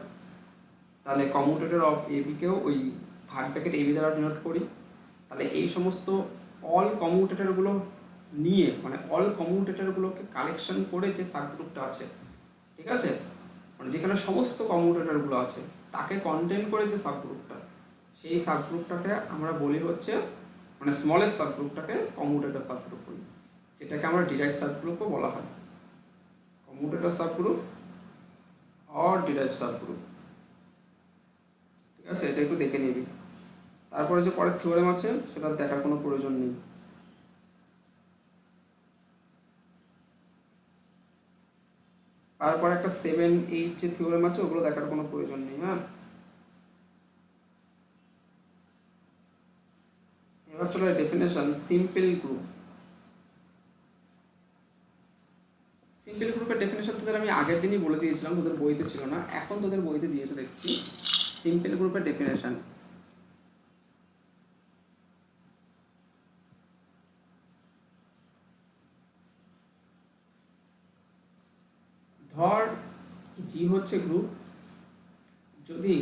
তাহলে কমিউটেটর অফ এ বিকেও ওই থার্ড ব্র্যাকেট এ বি দ্বারা ডিনোট করি। তাহলে এই সমস্ত অল কমিউটেটরগুলো নিয়ে, মানে অল কমিউটেটরগুলোকে কালেকশন করে যে সাবগ্রুপটা আছে, ঠিক আছে, মানে যেখানে সমস্ত কমিউটেটরগুলো আছে তাকে কন্টেন করে যে সাবগ্রুপটা, সেই সাবগ্রুপটাকে আমরা বলি হচ্ছে, মানে স্মলেস্ট সাবগ্রুপটাকে কমিউটেটর সাবগ্রুপ বলি, যেটাকে আমরা ডিরাইভ সাবগ্রুপও বলা হয়। Commutator subgroup or derive subgroup. ঠিক আছে, এটা একটু দেখে নিবি। তারপরে যে পরের থিওরেম আছে সেটা দেখার কোনো প্রয়োজন নেই। তারপর একটা 7, 8 যে থিওরেম আছে ওগুলো দেখার কোনো প্রয়োজন নেই। হ্যাঁ, এবার চলো ডেফিনেশন। সিম্পল গ্রুপ, সিম্পল গ্রুপের ডেফিনেশন তোদের আমি আগের দিনই বলে দিয়েছিলাম, তোদের বইতে ছিল না, এখন তোদের বইতে দিয়েছে দেখছি। সিম্পল গ্রুপের ডেফিনেশন, জি হচ্ছে গ্রুপ। যদি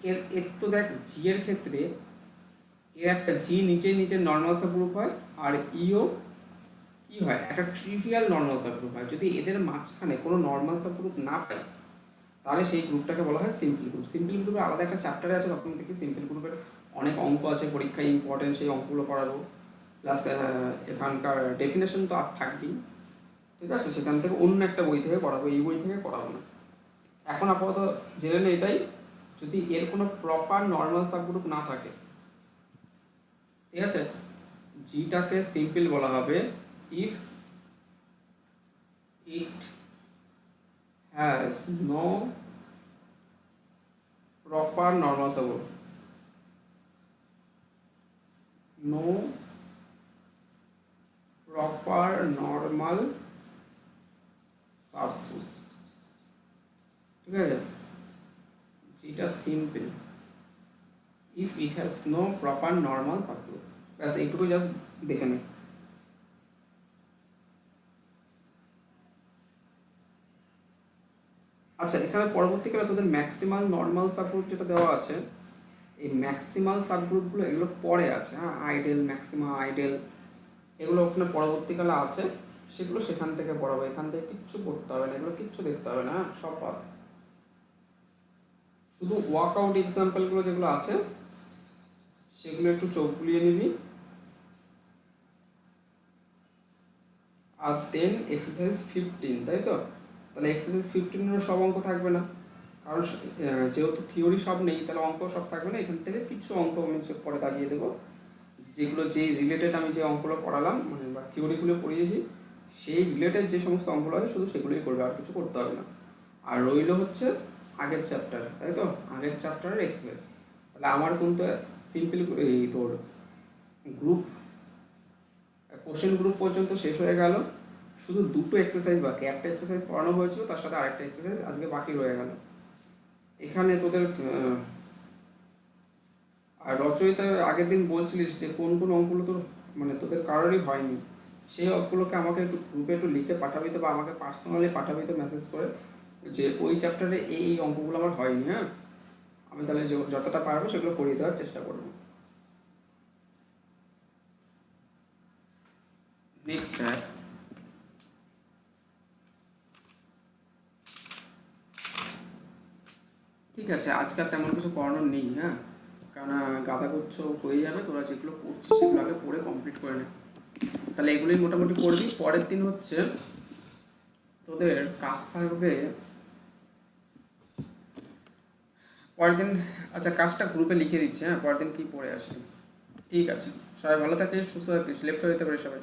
এর এর তো দেখ জি এর ক্ষেত্রে এর একটা জি নিচে নিচে নর্মাল সাব গ্রুপ হয়, আর ইও কি হয়, একটা ট্রিভিয়াল নর্মাল সাব গ্রুপ হয়। যদি এদের মাঝখানে কোনো নর্মাল সাব গ্রুপ না পাই, তাহলে সেই গ্রুপটাকে বলা হয় সিম্পল গ্রুপ। সিম্পল গ্রুপের আলাদা একটা চ্যাপ্টারে আছে, তখন থেকে সিম্পল গ্রুপের অনেক অঙ্ক আছে, পরীক্ষায় ইম্পর্টেন্ট, সেই অঙ্কগুলো করাবো। প্লাস এখানকার ডেফিনেশন তো আর থাকবেই, ঠিক আছে? সেখান থেকে অন্য একটা বই থেকে করাবো, এই বই থেকে করাবো না। এখন আপাতত জেনে নেই এটাই, যদি এর কোনো প্রপার নর্মাল সাবগ্রুপ না থাকে, ঠিক আছে, জিটাকে সিম্পল বলা হবে if it has no proper normal subgroup, no proper normal subgroup, ঠিক আছে? যেটা simple if it has no proper normal subgroup, ব্যাস এইটুকু জাস্ট দেখে নেই। আচ্ছা, এখানে পরবর্তীকালে তোদের ম্যাক্সিমাল নর্মাল সাবগ্রুপ যেটা দেওয়া আছে, এই ম্যাক্সিমাল সাবগ্রুপগুলো এগুলো পরে আছে, হ্যাঁ, আইডেল, ম্যাক্সিমা, আইডেল, এগুলো ওখানে পরবর্তীকালে আছে, সেগুলো সেখান থেকে পড়াবো। এখান থেকে কিচ্ছু পড়তে হবে না, এগুলো কিচ্ছু দেখতে হবে না, হ্যাঁ, সব পাবে। শুধু ওয়ার্কআউট এক্সাম্পলগুলো যেগুলো আছে সেগুলো একটু চোখ বুলিয়ে নিবি। আর দেন এক্সারসাইজ 15, তাই তো? তাহলে এক্সারসাইজ 15 সব অঙ্ক থাকবে না, কারণ যেহেতু থিওরি সব নেই, তাহলে অঙ্ক সব থাকবে না। এখান থেকে কিছু অঙ্ক আমি পরে দাগিয়ে দেবো, যেগুলো যেই রিলেটেড আমি যে অঙ্কগুলো পড়ালাম, মানে বা থিওরিগুলো পড়িয়েছি, সেই রিলেটেড যে সমস্ত অঙ্কগুলো আছে শুধু সেগুলোই করবে, আর কিছু করতে হবে না। আর রইল হচ্ছে আগের চ্যাপ্টার, তাই তো? আগের চ্যাপ্টারের এক্সারসাইজ। তাহলে আমার কিন্তু সিম্পল এই তোর গ্রুপ, কোশ্চেন গ্রুপ পর্যন্ত শেষ হয়ে গেল। শুধু দুটো এক্সারসাইজ বাকি, একটা এক্সারসাইজ পড়ানো হয়েছিল, তার সাথে আরেকটা এক্সারসাইজ আজকে বাকি রয়ে গেল। এখানে তোদের আর রচয়িতা আগের দিন বলছিলিস যে কোন কোন অঙ্কগুলো তোর মানে তোদের কারোরই হয়নি, সেই অঙ্কগুলোকে আমাকে একটু গ্রুপে একটু লিখে পাঠাবি তো, বা আমাকে পার্সোনালি পাঠাবি তো মেসেজ করে, যে ওই চ্যাপ্টারে এই অঙ্কগুলো আমার হয়নি, হ্যাঁ? আমি তাহলে যতটা পারবো সেগুলো করিয়ে দেওয়ার চেষ্টা করবো। নেক্সট ঠিক আছে, আজকে আর তেমন কিছু করানোর নেই, হ্যাঁ, কারণ গাদা করছো হয়ে যাবে, তোরা যেগুলো পড়ছিস সেগুলো আগে পড়ে কমপ্লিট করে নে। তাহলে এগুলোই মোটামুটি পড়বি। পরের দিন হচ্ছে তোদের কাজ থাকবে, পরের দিন, আচ্ছা কাজটা গ্রুপে লিখে দিচ্ছি, হ্যাঁ, পরের দিন কি পড়ে আসে। ঠিক আছে, সবাই ভালো থাকিস, সুস্থ থাকিস, লেফট হয়ে যেতে পারে সবাই।